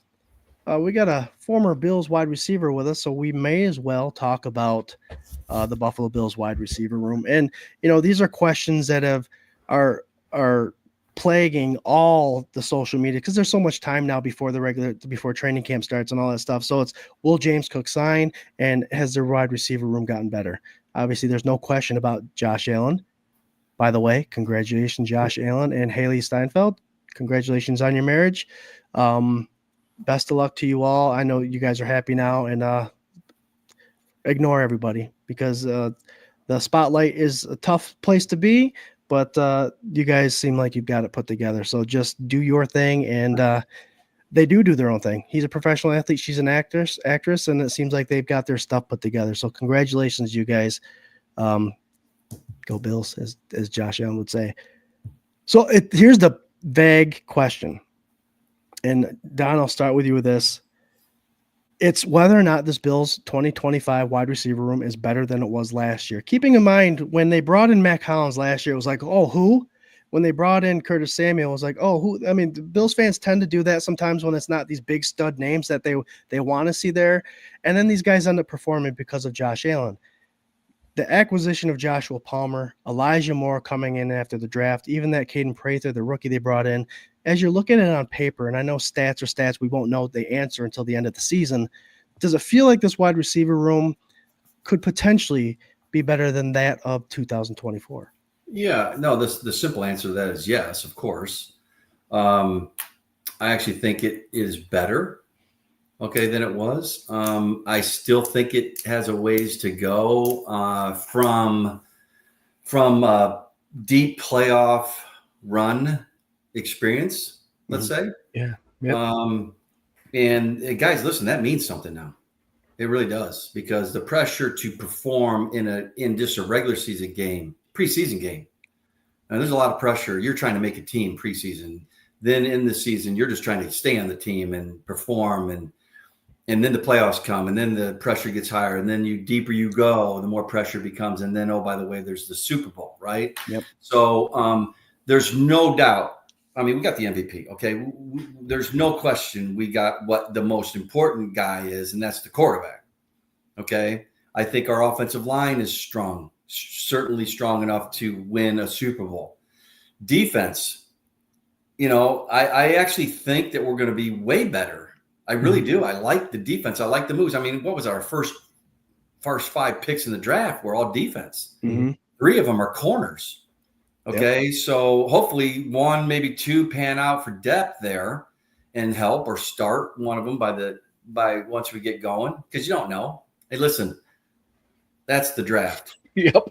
We got a former Bills wide receiver with us, so we may as well talk about the Buffalo Bills wide receiver room. And these are questions that are plaguing all the social media because there's so much time now before training camp starts and all that stuff. So it's, will James Cook sign, and has their wide receiver room gotten better? Obviously, there's no question about Josh Allen. By the way, congratulations, Josh Allen and Haley Steinfeld. Congratulations on your marriage. Best of luck to you all. I know you guys are happy now, and ignore everybody because the spotlight is a tough place to be, but you guys seem like you've got it put together. So just do your thing, and they do their own thing. He's a professional athlete. She's an actress, and it seems like they've got their stuff put together. So congratulations, you guys. Go Bills, as Josh Allen would say. So here's the vague question. And Don, I'll start with you with this. It's whether or not this Bills 2025 wide receiver room is better than it was last year. Keeping in mind, when they brought in Mac Hollins last year, it was like, oh, who? When they brought in Curtis Samuel, it was like, oh, who? I mean, the Bills fans tend to do that sometimes when it's not these big stud names that they want to see there. And then these guys end up performing because of Josh Allen. The acquisition of Joshua Palmer, Elijah Moore coming in after the draft, even that Caden Prather, the rookie they brought in, as you're looking at it on paper, and I know stats are stats, we won't know the answer until the end of the season. Does it feel like this wide receiver room could potentially be better than that of 2024? Yeah, no, the simple answer to that is yes, of course. I actually think it is better, than it was. I still think it has a ways to go from deep playoff run experience, let's say. Yeah. Yep. And guys, listen, that means something now. It really does, because the pressure to perform in just a regular season game, preseason game, and there's a lot of pressure. You're trying to make a team preseason. Then in the season, you're just trying to stay on the team and perform, and then the playoffs come, and then the pressure gets higher, and then deeper you go, the more pressure becomes, and then, oh, by the way, there's the Super Bowl, right? Yep. So there's no doubt. I mean, we got the MVP, okay? There's no question we got what the most important guy is, and that's the quarterback, okay? I think our offensive line is strong, certainly strong enough to win a Super Bowl. Defense, I actually think that we're going to be way better. I really do. I like the defense. I like the moves. I mean, what was our first 5 picks in the draft were all defense. 3 of them are corners. Okay, yep. So hopefully 1, maybe 2 pan out for depth there and help, or start one of them by once we get going, because you don't know. Hey, listen, that's the draft. Yep.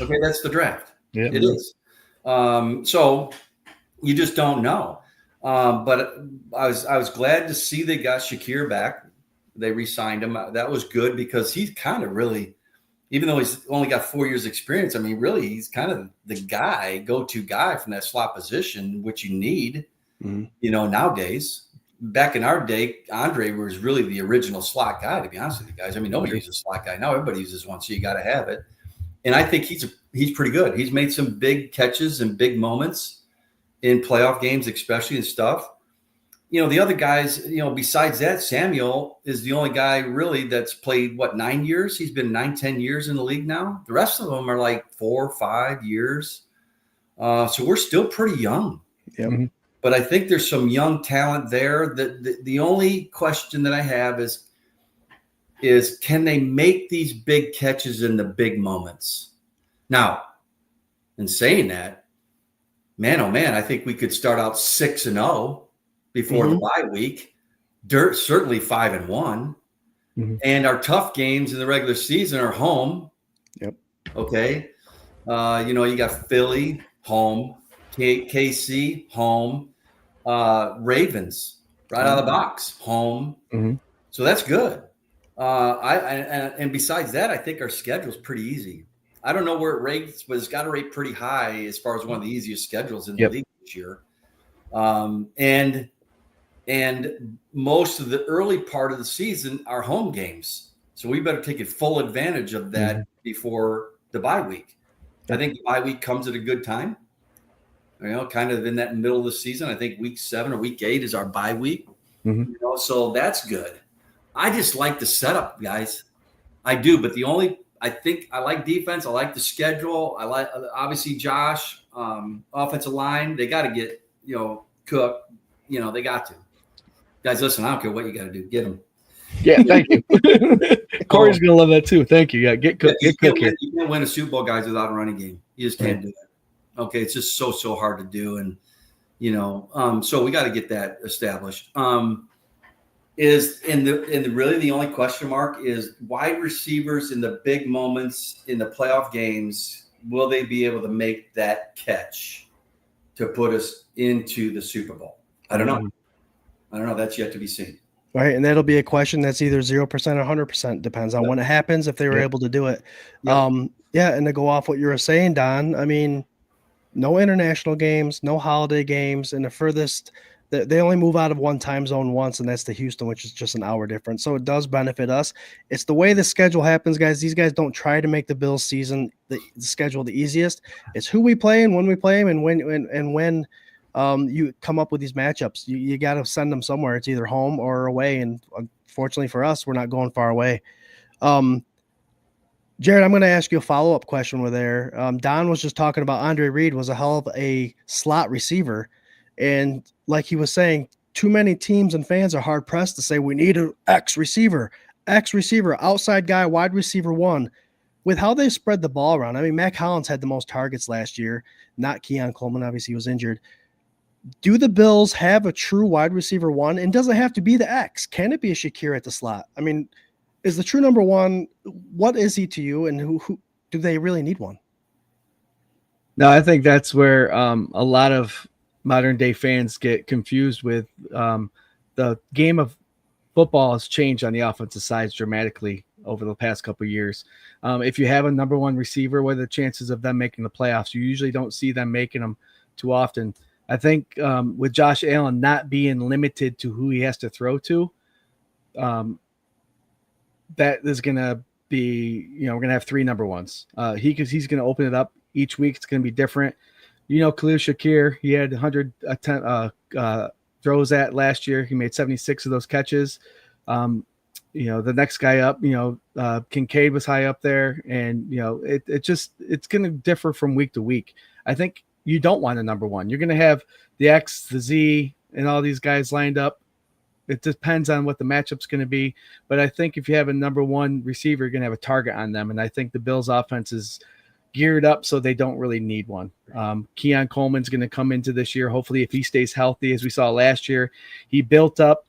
Okay, that's the draft. Yep. It is. So you just don't know. But I was glad to see they got Shakir back. They re-signed him. That was good, because he's kind of really, even though he's only got 4 years experience, I mean, really, he's kind of the go-to guy from that slot position, which you need, nowadays. Back in our day, Andre was really the original slot guy, to be honest with you guys. I mean, nobody uses a slot guy. Now everybody uses one, so you got to have it. And I think he's pretty good. He's made some big catches and big moments in playoff games, especially, and stuff. The other guys, besides that, Samuel is the only guy really that's played, 9 years? He's been 9-10 years in the league now. The rest of them are like 4 or 5 years. So we're still pretty young. Yep. But I think there's some young talent there. The only question that I have is can they make these big catches in the big moments? Now, in saying that, man, oh man, I think we could start out 6-0 before the bye week. Certainly 5-1. And our tough games in the regular season are home. Yep. Okay. You got Philly home, KC home, Ravens right out of the box home. So that's good. And besides that, I think our schedule is pretty easy. I don't know where it rates, but it's got to rate pretty high as far as one of the easiest schedules in the league this year. And most of the early part of the season are home games. So we better take full advantage of that before the bye week. I think the bye week comes at a good time, kind of in that middle of the season. I think week 7 or week 8 is our bye week. So that's good. I just like the setup, guys. I do. But I think I like defense. I like the schedule. I like, obviously, Josh, offensive line. They got to get, Cook. They got to. Guys, listen, I don't care what you got to do. Get them. Yeah, thank you. Corey's going to love that too. Thank you. Yeah, get Cook. Get Cook here. You can't win a Super Bowl, guys, without a running game. You just can't do that. Okay, it's just so hard to do. And, so we got to get that established. Really the only question mark is wide receivers in the big moments in the playoff games. Will they be able to make that catch to put us into the Super Bowl? I don't know. That's yet to be seen. Right. And that'll be a question that's either 0% or 100%. Depends on when it happens, if they were able to do it. And to go off what you were saying, Don, I mean, no international games, no holiday games, and the furthest they only move out of one time zone once, and that's to Houston, which is just an hour difference. So it does benefit us. It's the way the schedule happens, guys. These guys don't try to make the Bills season, the schedule, the easiest. It's who we play and when we play them, and when you come up with these matchups. You got to send them somewhere. It's either home or away, and unfortunately for us, we're not going far away. Jared, I'm going to ask you a follow-up question with there. Don was just talking about Andre Reed was a hell of a slot receiver. And like he was saying, too many teams and fans are hard-pressed to say we need an X receiver, outside guy, wide receiver 1. With how they spread the ball around, I mean, Mac Hollins had the most targets last year, not Keon Coleman. Obviously, he was injured. Do the Bills have a true wide receiver 1? And does it have to be the X? Can it be a Shakir at the slot? I mean, is the true number 1, what is he to you, and who do they really need one? No, I think that's where a lot of modern day fans get confused with the game of football has changed on the offensive side dramatically over the past couple of years. If you have a number one receiver, what are the chances of them making the playoffs? You usually don't see them making them too often. I think with Josh Allen not being limited to who he has to throw to, that is going to be, we're going to have three number ones. He's going to open it up each week. It's going to be different. Khalil Shakir, he had 100 throws at last year. He made 76 of those catches. The next guy up, Kincaid was high up there, and it's going to differ from week to week. I think you don't want a number one. You're going to have the X, the Z, and all these guys lined up. It depends on what the matchup's going to be. But I think if you have a number one receiver, you're going to have a target on them. And I think the Bills offense is geared up so they don't really need one. Keon Coleman's going to come into this year. Hopefully, if he stays healthy, as we saw last year, he built up,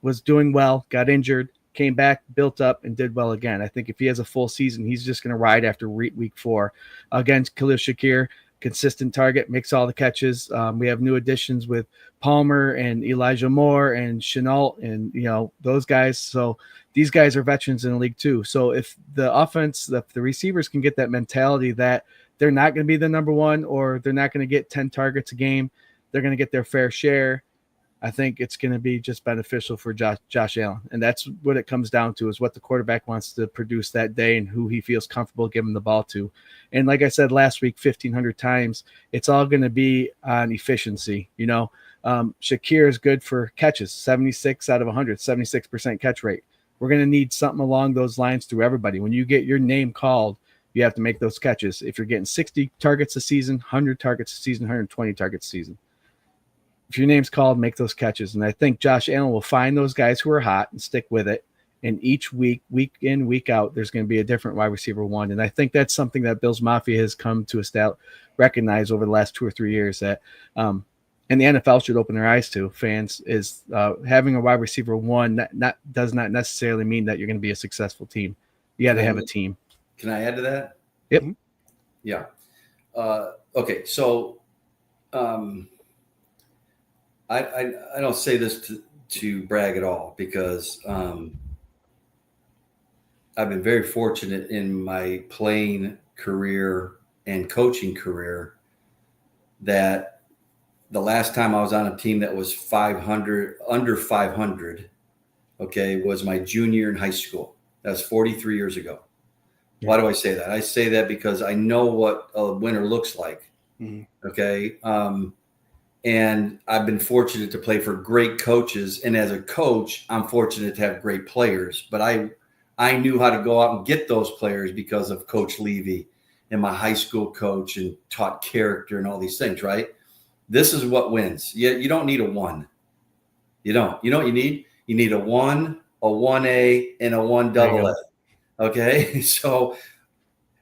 was doing well, got injured, came back, built up, and did well again. I think if he has a full season, he's just going to ride after week 4. Against Khalil Shakir, consistent target, makes all the catches. We have new additions with Palmer and Elijah Moore and Chenault and, those guys. So these guys are veterans in the league too. So if the offense, the receivers can get that mentality that they're not going to be the number one, or they're not going to get 10 targets a game, they're going to get their fair share. I think it's going to be just beneficial for Josh Allen. And that's what it comes down to, is what the quarterback wants to produce that day and who he feels comfortable giving the ball to. And like I said last week, 1,500 times, it's all going to be on efficiency. Shakir is good for catches, 76 out of 100, 76% catch rate. We're going to need something along those lines through everybody. When you get your name called, you have to make those catches. If you're getting 60 targets a season, 100 targets a season, 120 targets a season, if your name's called, make those catches. And I think Josh Allen will find those guys who are hot and stick with it. And each week in, week out, there's going to be a different wide receiver one. And I think that's something that Bills Mafia has come to recognize over the last 2 or 3 years, that and the NFL should open their eyes to, fans, is having a wide receiver one does not necessarily mean that you're going to be a successful team. You got to have a team. Can I add to that? Yep. Yeah. Okay. So I don't say this to brag at all, because I've been very fortunate in my playing career and coaching career that the last time I was on a team that was 500, under 500, was my junior year in high school. That's 43 years ago. Yeah. Why do I say that? I say that because I know what a winner looks like. Mm-hmm. Okay. And I've been fortunate to play for great coaches. And as a coach, I'm fortunate to have great players. But I knew how to go out and get those players because of Coach Levy and my high school coach, and taught character and all these things, right? This is what wins. You don't need a 1. You don't. You know what you need? You need a 1, a 1A, and a 1 AA. Okay? So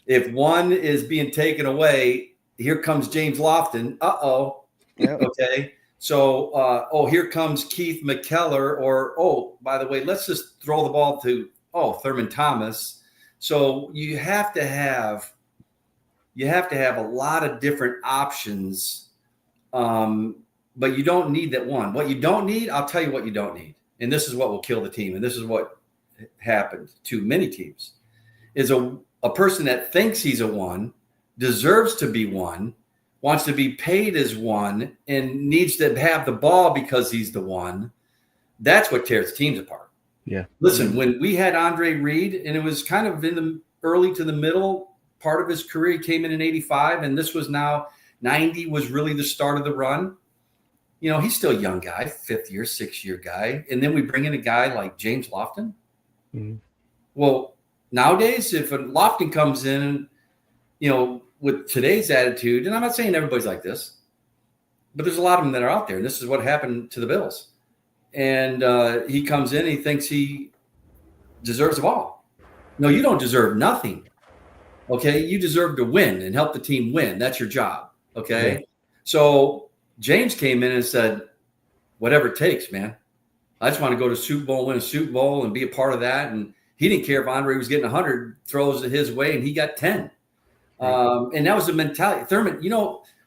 if 1 is being taken away, here comes James Lofton. Uh-oh. Yep. Okay. So, here comes Keith McKellar, or, by the way, let's just throw the ball to, Thurman Thomas. So you have to have a lot of different options. But you don't need that one. What you don't need, I'll tell you what you don't need. And this is what will kill the team. And this is what happened to many teams, is a person that thinks he's a 1, deserves to be 1, wants to be paid as 1, and needs to have the ball because he's the 1. That's what tears teams apart. Yeah. Listen, when we had Andre Reed, and it was kind of in the early to the middle part of his career, he came in 85, and this was now 90 was really the start of the run. He's still a young guy, 5th year, 6th year guy. And then we bring in a guy like James Lofton. Mm-hmm. Well, nowadays, if a Lofton comes in, with today's attitude, and I'm not saying everybody's like this, but there's a lot of them that are out there. And this is what happened to the Bills. And he comes in and he thinks he deserves the ball. No, you don't deserve nothing. Okay. You deserve to win and help the team win. That's your job. Okay. Yeah. So James came in and said, whatever it takes, man. I just want to go to Super Bowl, win a Super Bowl, and be a part of that. And he didn't care if Andre was getting 100 throws his way, and he got 10. And that was the mentality. Thurman,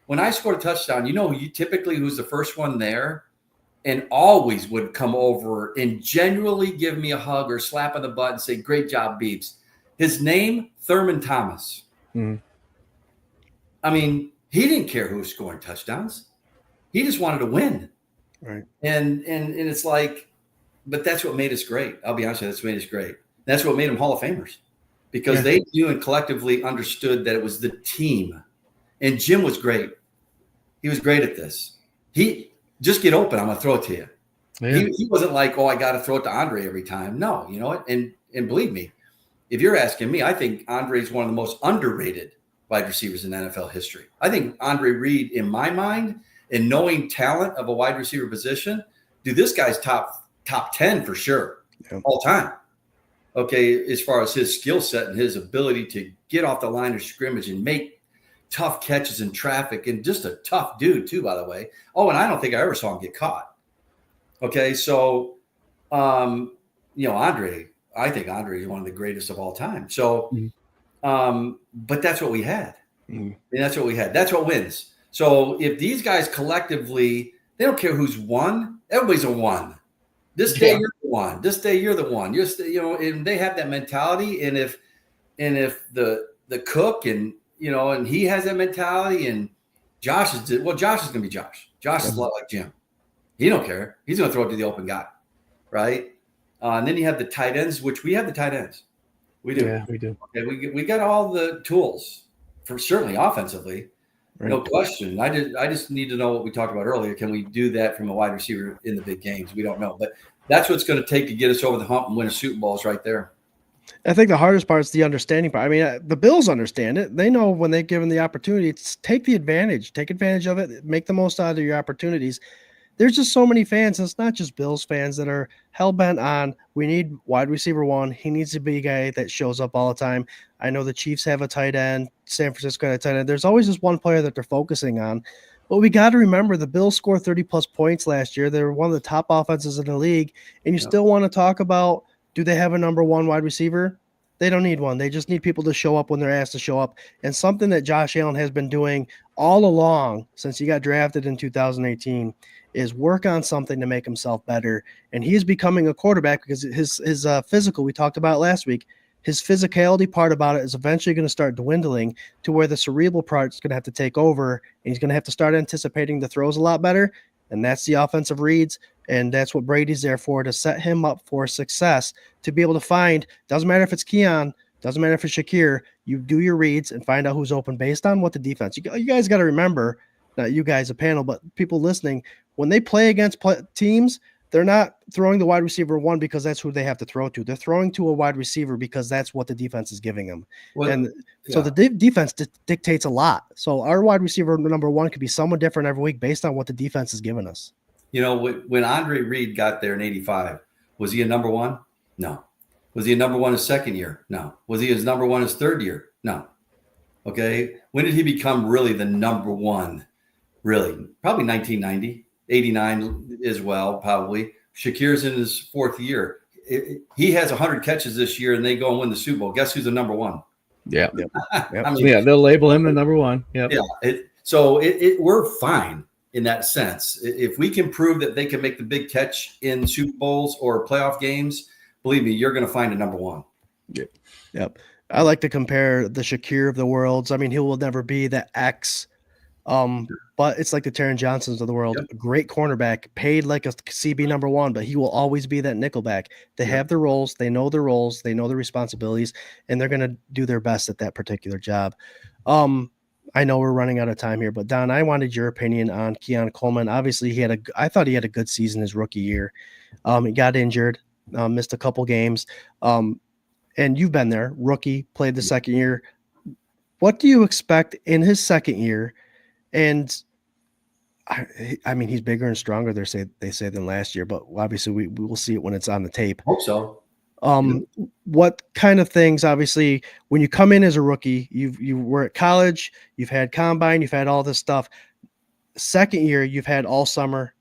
when I scored a touchdown, who's the first one there and always would come over and genuinely give me a hug or slap on the butt and say, "Great job, Beebs." His name, Thurman Thomas. Mm. I mean, he didn't care who was scoring touchdowns. He just wanted to win. Right. And it's like, but that's what made us great. I'll be honest with you, that's what made us great. That's what made them Hall of Famers, because they knew and collectively understood that it was the team. And Jim was great. He was great at this. He just get open, I'm gonna throw it to you. Yeah. He wasn't like, oh, I got to throw it to Andre every time. No, you know what? And believe me, if you're asking me, I think Andre is one of the most underrated wide receivers in NFL history. I think Andre Reed, in my mind, and knowing talent of a wide receiver position, dude, this guy's top 10 for sure, all time. Okay, as far as his skill set and his ability to get off the line of scrimmage and make tough catches in traffic, and just a tough dude too, by the way. Oh, and I don't think I ever saw him get caught. Okay, so, Andre, I think Andre is one of the greatest of all time. So, but that's what we had. And that's what we had. That's what wins. So if these guys collectively, they don't care who's won. Everybody's a one. This day you're the one. This day you're the one. And they have that mentality. And if the cook and he has that mentality, and Josh is going to be Josh. Josh is a lot like Jim. He don't care. He's going to throw it to the open guy, right? And then you have the tight ends, which we have the tight ends. We do. Yeah, we do. Okay, we got all the tools for certainly offensively, no question. I just need to know what we talked about earlier. Can we do that from a wide receiver in the big games? We don't know, but that's what's going to take to get us over the hump and win a Super Bowl is right there. I think the hardest part is the understanding part. I mean, the Bills understand it. They know when they're given the opportunity, take advantage of it, make the most out of your opportunities. There's just so many fans, and it's not just Bills fans, that are hell-bent on, we need wide receiver one. He needs to be a guy that shows up all the time. I know the Chiefs have a tight end. San Francisco had a tight end. There's always just one player that they're focusing on. But we got to remember the Bills scored 30-plus points last year. They were one of the top offenses in the league, and you still want to talk about, do they have a number one wide receiver? They don't need one. They just need people to show up when they're asked to show up. And something that Josh Allen has been doing all along since he got drafted in 2018 is work on something to make himself better. And he's becoming a quarterback because his physical, we talked about last week, his physicality part about it is eventually going to start dwindling to where the cerebral part is going to have to take over, and he's going to have to start anticipating the throws a lot better. And that's the offensive reads. And that's what Brady's there for, to set him up for success, to be able to find, doesn't matter if it's Keon, doesn't matter if it's Shakir, you do your reads and find out who's open based on what the defense. You guys got to remember, not you guys, a panel, but people listening, when they play against teams, they're not throwing the wide receiver one because that's who they have to throw to. They're throwing to a wide receiver because that's what the defense is giving them. So the defense dictates a lot. So our wide receiver number one could be someone different every week based on what the defense is giving us. When Andre Reed got there in 85, was he a number one? No. Was he a number one his second year? No. Was he his number one his third year? No. Okay. When did he become really the number one? Really? Probably 1990. 89 as well, probably. Shakir's in his fourth year. He has 100 catches this year, and they go and win the Super Bowl. Guess who's the number one? Yeah. I mean, they'll label him the number one. Yep. Yeah. We're fine in that sense. If we can prove that they can make the big catch in Super Bowls or playoff games, believe me, you're going to find a number one. Yep. I like to compare the Shakir of the worlds. I mean, he will never be the X. But it's like the Taron Johnsons of the world. Yep. A great cornerback, paid like a CB number one, but he will always be that nickelback. They have their roles, they know their roles, they know their responsibilities, and they're going to do their best at that particular job. I know we're running out of time here, but Don, I wanted your opinion on Keon Coleman. Obviously, I thought he had a good season his rookie year. He got injured, missed a couple games. And you've been there, rookie, played the second year. What do you expect in his second year? And I mean, he's bigger and stronger, they say than last year, but obviously we will see it when it's on the tape. Hope so. What kind of things, obviously, when you come in as a rookie, you were at college, you've had combine, you've had all this stuff. Second year, you've had all summer.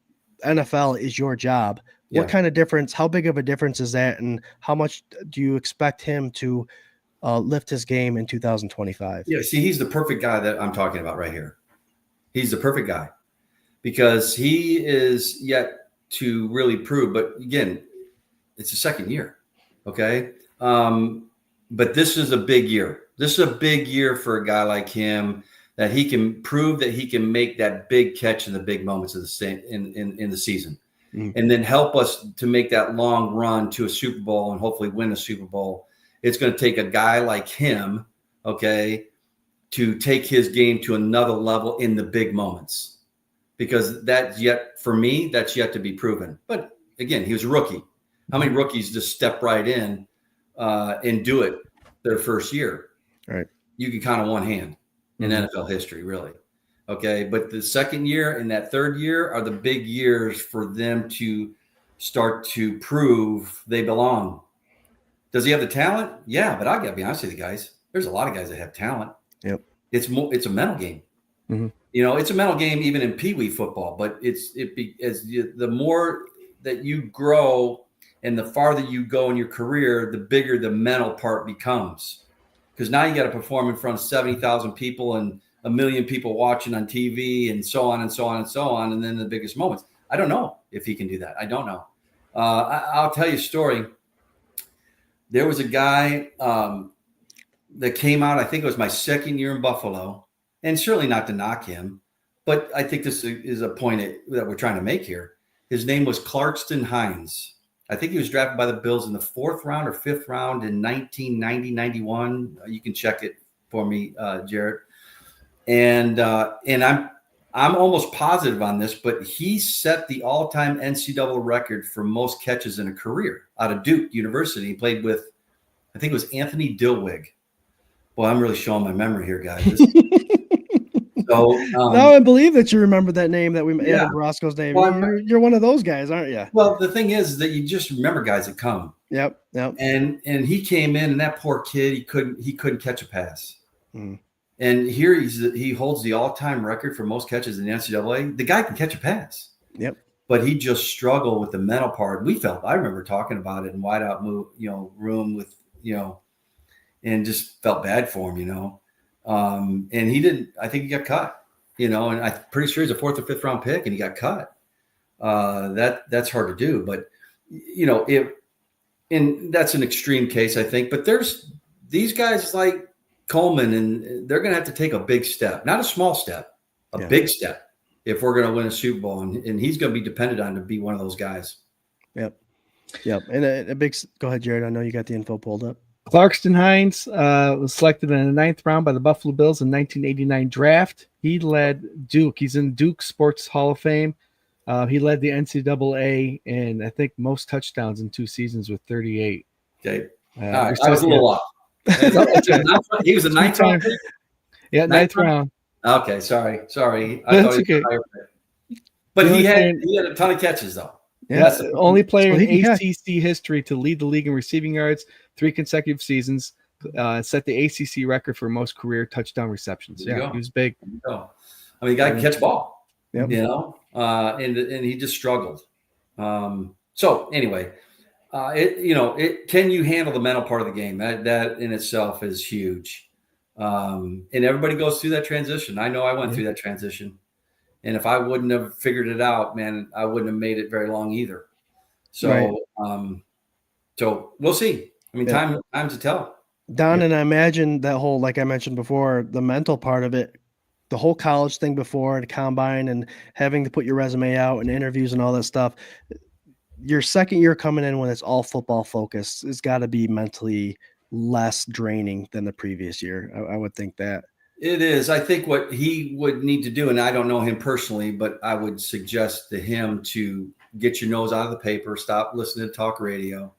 NFL is your job. Yeah. What kind of difference, how big of a difference is that? And how much do you expect him to lift his game in 2025? Yeah, see, he's the perfect guy that I'm talking about right here. He's the perfect guy because he is yet to really prove. But again, it's the second year. Okay. But this is a big year. This is a big year for a guy like him, that he can prove that he can make that big catch in the big moments of the in the season, and then help us to make that long run to a Super Bowl and hopefully win a Super Bowl. It's going to take a guy like him, okay, to take his game to another level in the big moments, because that's yet to be proven. But again, he was a rookie. How many rookies just step right in and do it their first year? Right. You can count on one hand in NFL history, really. Okay. But the second year and that third year are the big years for them to start to prove they belong. Does he have the talent? Yeah, but I got to be honest with you guys. There's a lot of guys that have talent. Yep. It's a mental game. It's a mental game even in Pee Wee football, but the more that you grow and the farther you go in your career, the bigger the mental part becomes. Because now you got to perform in front of 70,000 people and 1 million people watching on TV and so on and so on and so on. And then the biggest moments. I don't know if he can do that. I don't know. I'll tell you a story. There was a guy that came out, I think it was my second year in Buffalo, and certainly not to knock him, but I think this is a point that we're trying to make here. His name was Clarkston Hines. I think he was drafted by the Bills in the 4th round or 5th round in 1990-91. You can check it for me, Jared. And I'm almost positive on this, but he set the all-time NCAA record for most catches in a career out of Duke University. He played with, I think it was Anthony Dilwig. Boy, I'm really showing my memory here, guys. Now I believe that you remember that name that we added Roscoe's name. Well, you're one of those guys, aren't you? Well, the thing is that you just remember guys that come. Yep. And he came in, and that poor kid, he couldn't catch a pass. And here he holds the all-time record for most catches in the NCAA. The guy can catch a pass. Yep. But he just struggled with the mental part. I remember talking about it in wideout room with, and just felt bad for him, and he didn't. I think he got cut, and I'm pretty sure he's a 4th or 5th round pick, and he got cut. That's hard to do, but and that's an extreme case, I think. But there's these guys like Coleman, and they're going to have to take a big step, not a small step, big step, if we're going to win a Super Bowl, and he's going to be depended on to be one of those guys. Yep. And a big. Go ahead, Jared. I know you got the info pulled up. Clarkston Hines was selected in the 9th round by the Buffalo Bills in 1989 draft. He led Duke. He's in Duke Sports Hall of Fame. He led the NCAA in, I think, most touchdowns in 2 seasons with 38. Okay. I was a little off. He was a 9th round pick? Yeah, 9th round. Okay, sorry. I That's okay. But he had a ton of catches, though. Yeah, that's the only player in ACC history to lead the league in receiving yards 3 consecutive seasons, set the ACC record for most career touchdown receptions. Yeah, he was big. I mean, the guy can catch ball, and he just struggled. So anyway, can you handle the mental part of the game? That in itself is huge. And everybody goes through that transition. I know I went through that transition. And if I wouldn't have figured it out, man, I wouldn't have made it very long either. So, so we'll see. I mean, time to tell. Don, and I imagine that whole, like I mentioned before, the mental part of it, the whole college thing before the combine and having to put your resume out and interviews and all that stuff. Your second year coming in when it's all football focused, it's got to be mentally less draining than the previous year. I would think that. It is. I think what he would need to do, and I don't know him personally, but I would suggest to him to get your nose out of the paper, stop listening to talk radio,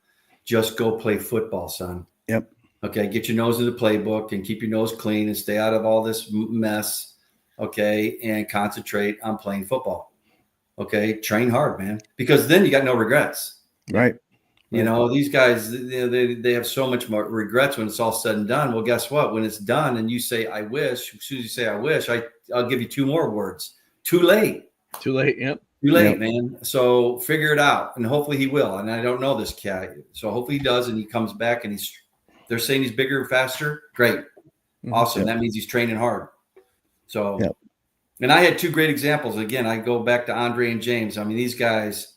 just go play football, son. Yep. Okay. Get your nose in the playbook and keep your nose clean and stay out of all this mess. Okay. And concentrate on playing football. Okay. Train hard, man, because then you got no regrets. Right. These guys, they have so much more regrets when it's all said and done. Well, guess what? When it's done and you say, I wish, as soon as you say, I wish, I'll give you 2 more words. Too late. Yep. Too late, man. So figure it out. And hopefully he will. And I don't know this cat. So hopefully he does. And he comes back and they're saying he's bigger and faster. Great. Awesome. That means he's training hard. So, and I had 2 great examples. Again, I go back to Andre and James. I mean, these guys,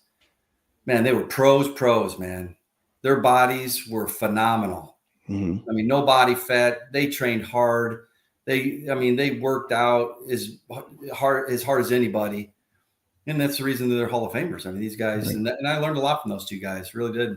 man, they were pros, man. Their bodies were phenomenal. Mm-hmm. I mean, no body fat. They trained hard. They worked out as hard as anybody. And that's the reason that they're Hall of Famers. I mean, these guys, Right. and I learned a lot from those two guys. Really did.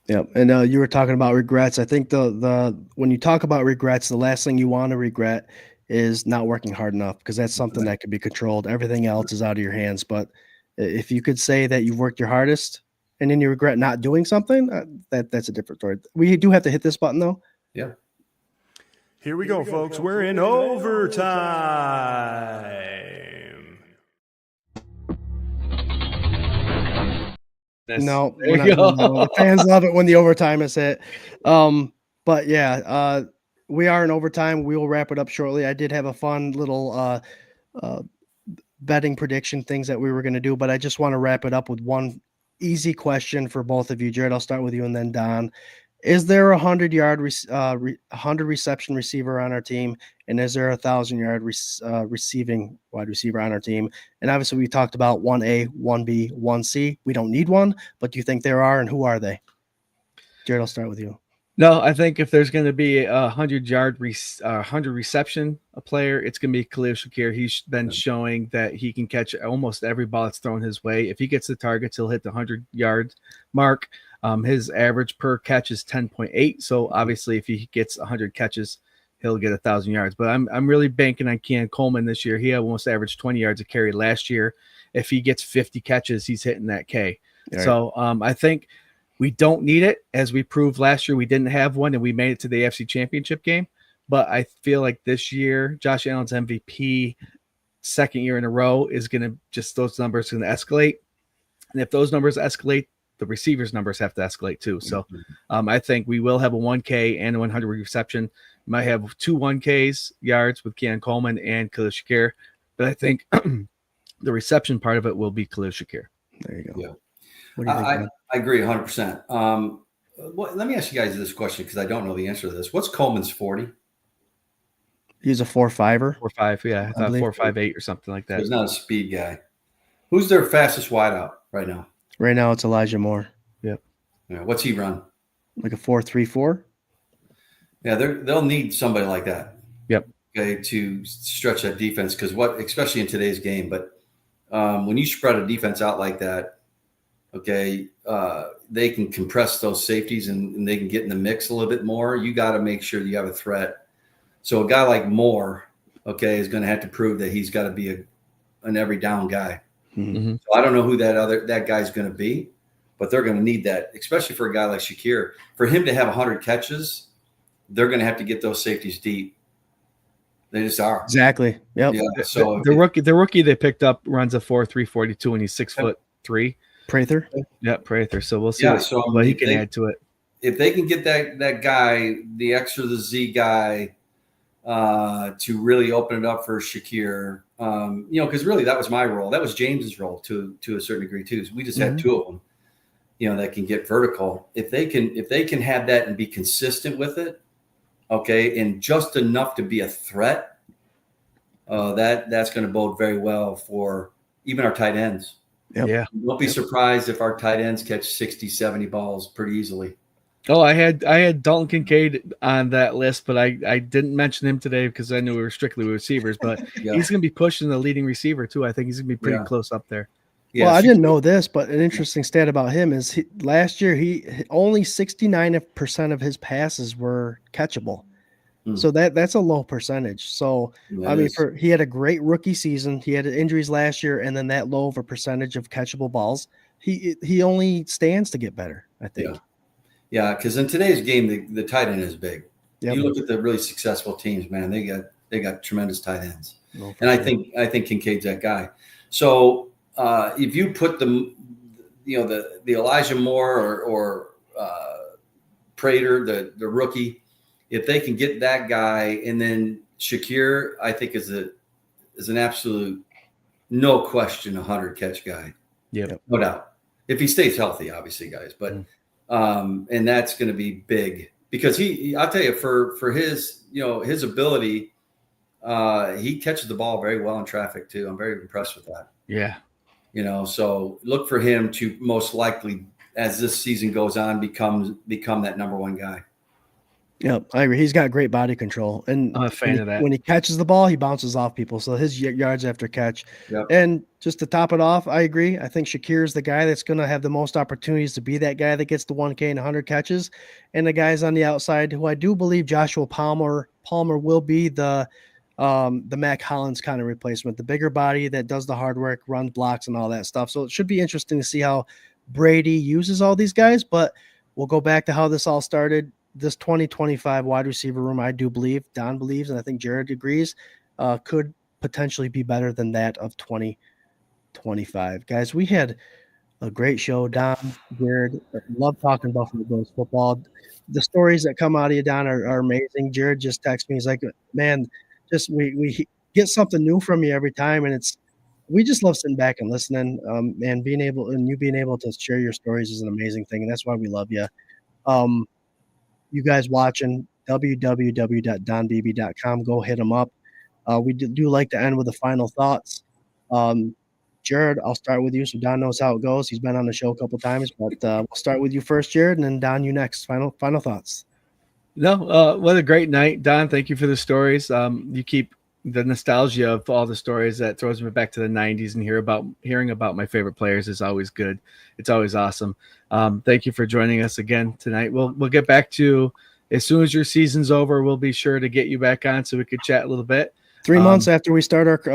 Yeah, and you were talking about regrets. I think the when you talk about regrets, the last thing you want to regret is not working hard enough, because that's something that can be controlled. Everything else is out of your hands. But if you could say that you've worked your hardest and then you regret not doing something, that's a different story. We do have to hit this button though. Yeah. Here we go, folks. We're in overtime. No, There we're you not doing that go. one. The fans love it when the overtime is hit. But yeah, we are in overtime. We will wrap it up shortly. I did have a fun little betting prediction things that we were going to do, but I just want to wrap it up with one easy question for both of you. Jared, I'll start with you, and then Don. Is there a 100 reception receiver on our team, and is there a 1,000-yard receiving wide receiver on our team? And obviously, we talked about 1A, 1B, 1C. We don't need one, but do you think there are, and who are they? Jared, I'll start with you. No, I think if there's going to be a 100 reception player, it's going to be Khalil Shakir. He's been showing that he can catch almost every ball that's thrown his way. If he gets the targets, he'll hit the 100-yard mark. His average per catch is 10.8. So obviously, if he gets 100 catches, he'll get 1,000 yards. But I'm really banking on Keon Coleman this year. He almost averaged 20 yards a carry last year. If he gets 50 catches, he's hitting that K. Right. So I think we don't need it. As we proved last year, we didn't have one, and we made it to the AFC Championship game. But I feel like this year, Josh Allen's MVP, second year in a row, is going to just those numbers going to escalate. And if those numbers escalate, the receivers' numbers have to escalate too. So I think we will have a 1K and a 100 reception. We might have 2 1Ks yards with Keon Coleman and Khalil Shakir. But I think the reception part of it will be Khalil Shakir. There you go. Yeah. What do you think, I agree 100%. Let me ask you guys this question, because I don't know the answer to this. What's Coleman's 40? He's a 4.5er. 4.5, yeah. I thought 4.58 or something like that. He's not a speed guy. Who's their fastest wideout right now? Right now, it's Elijah Moore. Yep. Yeah, what's he run? Like a 4.34. Yeah, they'll need somebody like that. Yep. Okay, to stretch that defense, because especially in today's game. But when you spread a defense out like that, okay, they can compress those safeties and they can get in the mix a little bit more. You got to make sure that you have a threat. So a guy like Moore, okay, is going to have to prove that he's got to be an every down guy. Mm-hmm. So I don't know who that guy's going to be, but they're going to need that, especially for a guy like Shakir. For him to have 100 catches, they're going to have to get those safeties deep. They just are. Exactly. Yep. Yeah. So the rookie they picked up runs a 4.342, and he's 6'3". Prather. Yeah, Prather. So we'll see what he can add to it. If they can get that guy, the Z guy, to really open it up for Shakir, because really that was my role. That was James's role to a certain degree too. So we just had 2 of them, that can get vertical. If they can have that and be consistent with it, okay, and just enough to be a threat, that's going to bode very well for even our tight ends. Yep. Yeah. Don't be surprised if our tight ends catch 60, 70 balls pretty easily. Oh, I had Dalton Kincaid on that list, but I didn't mention him today because I knew we were strictly receivers. But Yeah. he's going to be pushing the leading receiver too. I think he's going to be pretty close up there. Yeah, well, I didn't know this, but an interesting stat about him is last year he only 69% of his passes were catchable. So that's a low percentage. So I mean, he had a great rookie season. He had injuries last year, and then that low of a percentage of catchable balls. He only stands to get better, I think. Yeah, because in today's game, the tight end is big. Yep. You look at the really successful teams, man. They got tremendous tight ends, and I think Kincaid's that guy. So if you put the Elijah Moore or Prater, the rookie, if they can get that guy, and then Shakir, I think is an absolute, no question, 100 catch guy. Yep. No doubt. If he stays healthy, obviously, guys. But and that's going to be big, because I'll tell you, for his his ability, he catches the ball very well in traffic too. I'm very impressed with that. Yeah. So look for him to most likely, as this season goes on, become that number one guy. Yeah, I agree. He's got great body control, and I'm a fan of that. when he catches the ball, he bounces off people. So his yards after catch. Yep. And just to top it off, I agree. I think Shakir's the guy that's going to have the most opportunities to be that guy that gets the 1K and 100 catches. And the guys on the outside, who I do believe Joshua Palmer will be the Mac Hollins kind of replacement, the bigger body that does the hard work, runs blocks, and all that stuff. So it should be interesting to see how Brady uses all these guys. But we'll go back to how this all started. This 2025 wide receiver room, I do believe, Don believes, and I think Jared agrees, could potentially be better than that of 2025. Guys, we had a great show. Don, Jared, love talking Buffalo Bills football. The stories that come out of you, Don, are amazing. Jared just texted me. He's like, man, just we get something new from you every time, and we just love sitting back and listening, and being able to share your stories is an amazing thing, and that's why we love you. You guys watching, www.donbeebe.com. Go hit them up. We do like to end with the final thoughts. Jared, I'll start with you so Don knows how it goes. He's been on the show a couple times, but we'll start with you first, Jared, and then Don, you next. Final thoughts. No, what a great night, Don. Thank you for the stories. You keep the nostalgia of all the stories that throws me back to the 90s, and hearing about my favorite players is always good. It's always awesome. Thank you for joining us again tonight. We'll get back to, as soon as your season's over, we'll be sure to get you back on so we could chat a little bit. 3 months after we start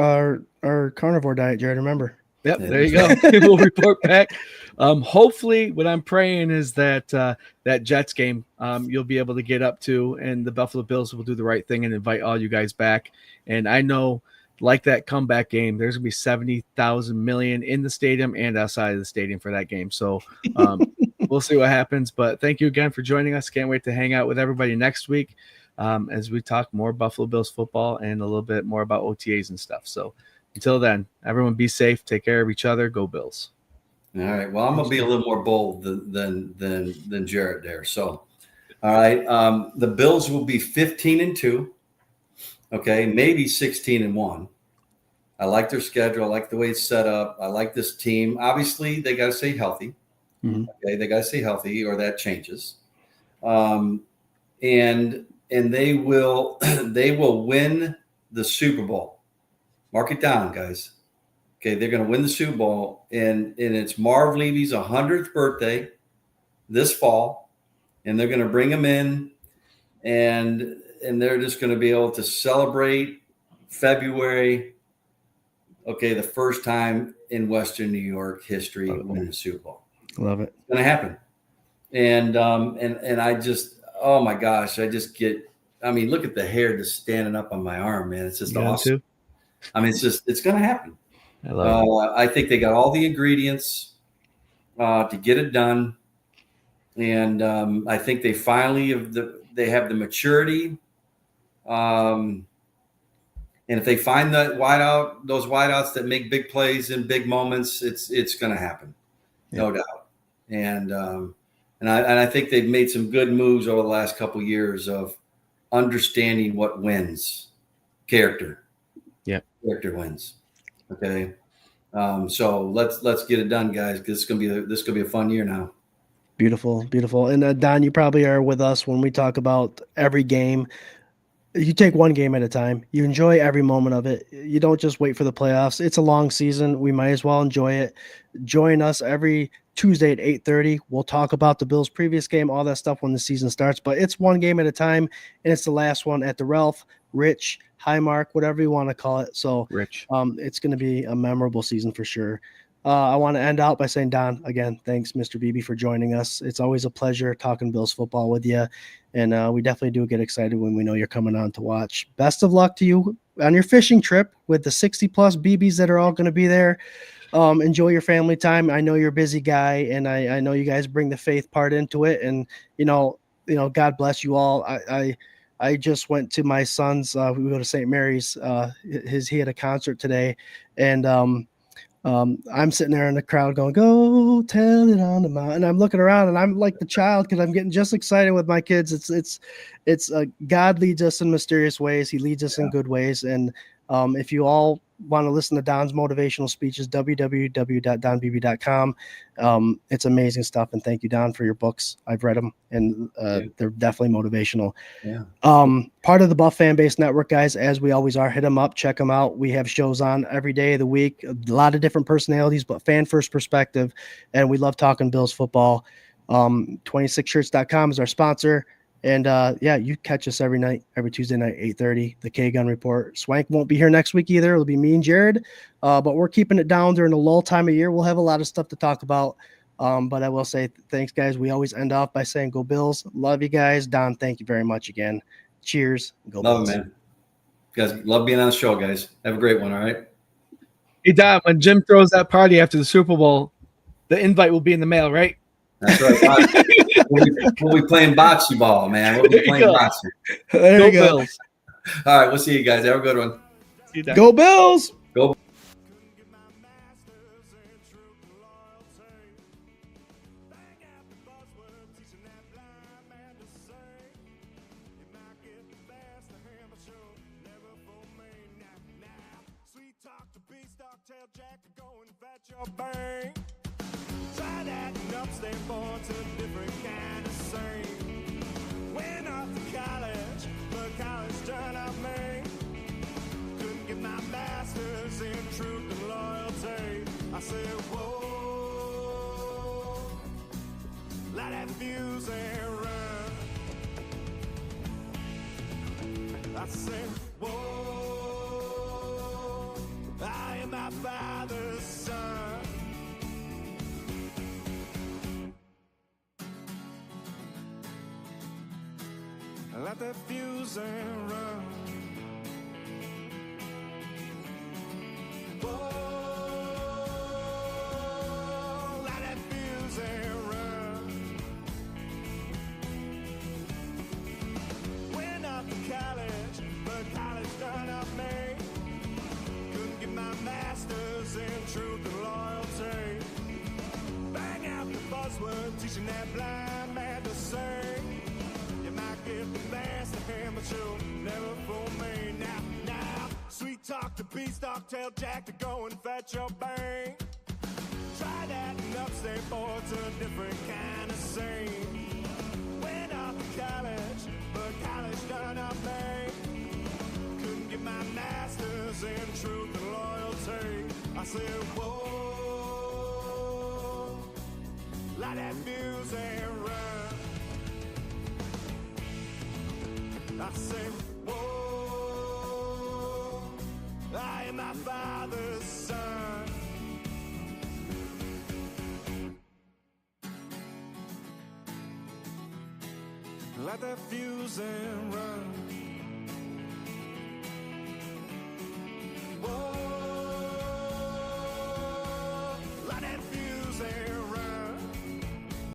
our carnivore diet, Jared, remember. Yep, there you go. We'll report back. Hopefully, what I'm praying is that that Jets game you'll be able to get up to, and the Buffalo Bills will do the right thing and invite all you guys back. And I know, like that comeback game, there's going to be 70,000 million in the stadium and outside of the stadium for that game. So we'll see what happens. But thank you again for joining us. Can't wait to hang out with everybody next week as we talk more Buffalo Bills football and a little bit more about OTAs and stuff. So until then, everyone be safe. Take care of each other. Go Bills. All right. Well, I'm going to be a little more bold than Jared there. So, all right. The Bills will be 15-2. Okay. Maybe 16-1. I like their schedule. I like the way it's set up. I like this team. Obviously, they got to stay healthy. Mm-hmm. Okay. They got to stay healthy or that changes. And they will win the Super Bowl. Mark it down, guys. Okay, they're going to win the Super Bowl, and it's Marv Levy's 100th birthday this fall, and they're going to bring him in, and they're just going to be able to celebrate February. Okay, the first time in Western New York history winning the Super Bowl. Love it. It's going to happen, and I just, oh my gosh, I just get. I mean, look at the hair just standing up on my arm, man. It's just awesome. I mean, it's going to happen. I think they got all the ingredients to get it done, and I think they finally have the maturity. And if they find those wideouts that make big plays in big moments, it's going to happen, no doubt. And I think they've made some good moves over the last couple of years of understanding what wins. Character. Yeah, character wins. Okay. So let's get it done, guys, because this is gonna be a fun year now. Beautiful. And Don, you probably are with us when we talk about every game. You take one game at a time. You enjoy every moment of it. You don't just wait for the playoffs. It's a long season. We might as well enjoy it. Join us every Tuesday at 8:30. We'll talk about the Bills' previous game, all that stuff when the season starts. But it's one game at a time, and it's the last one at the Ralph, Rich, Highmark, whatever you want to call it. So Rich. It's going to be a memorable season for sure. I want to end out by saying, Don, again, thanks, Mr. Beebe, for joining us. It's always a pleasure talking Bills football with you, and we definitely do get excited when we know you're coming on to watch. Best of luck to you on your fishing trip with the 60-plus BBs that are all going to be there. Enjoy your family time. I know you're a busy guy, and I know you guys bring the faith part into it, and, God bless you all. I just went to my son's, we go to St. Mary's, he had a concert today, and I'm sitting there in the crowd going, go tell it on the mountain. And I'm looking around and I'm like the child because I'm getting just excited with my kids. It's God leads us in mysterious ways. He leads us in good ways. And if you all want to listen to Don's motivational speeches, www.donbeebe.com. It's amazing stuff. And thank you, Don, for your books. I've read them, and they're definitely motivational. Yeah. Part of the Buff Fan Base Network, guys, as we always are. Hit them up, check them out. We have shows on every day of the week, a lot of different personalities, but fan first perspective. And we love talking Bills football. 26shirts.com is our sponsor. And you catch us every night, every Tuesday night, 8:30, the K Gun Report. Swank won't be here next week either. It'll be me and Jared. But we're keeping it down during the lull time of year. We'll have a lot of stuff to talk about. But I will say thanks, guys. We always end off by saying go Bills. Love you guys. Don, thank you very much again. Cheers. Go Love Bills. it, man. You guys, love being on the show, guys. Have a great one, all right? Hey, Don, when Jim throws that party after the Super Bowl, the invite will be in the mail, right? That's right. We'll be playing bocce ball, man. We'll be playing bocce. There Go you go. Bills. All right, we'll see you guys. Have a good one. See you, Don. Go Bills. Go. Try that and upstate board's a different kind of sing. Went off to college, but college turned out me. Couldn't get my master's in truth and loyalty. I said, whoa, light that fuse and run. I said, whoa, I am my father's son. Let the fuse and run. Whoa, let that fuse and run. Went off to college, but college done up me. Couldn't get my master's in truth and loyalty. Bang out the buzzword, teaching that blind man to sing. You might get the best of him, but you'll never fool me. Now, sweet talk to beanstalk, tell Jack to go and fetch your bank. Try that and upstate board's a different kind of scene. Went off to college, but college done up me. Couldn't get my master's in truth and loyalty. I said, whoa, light that fuse and run. I say, whoa, I am my father's son. Let that fuse and run.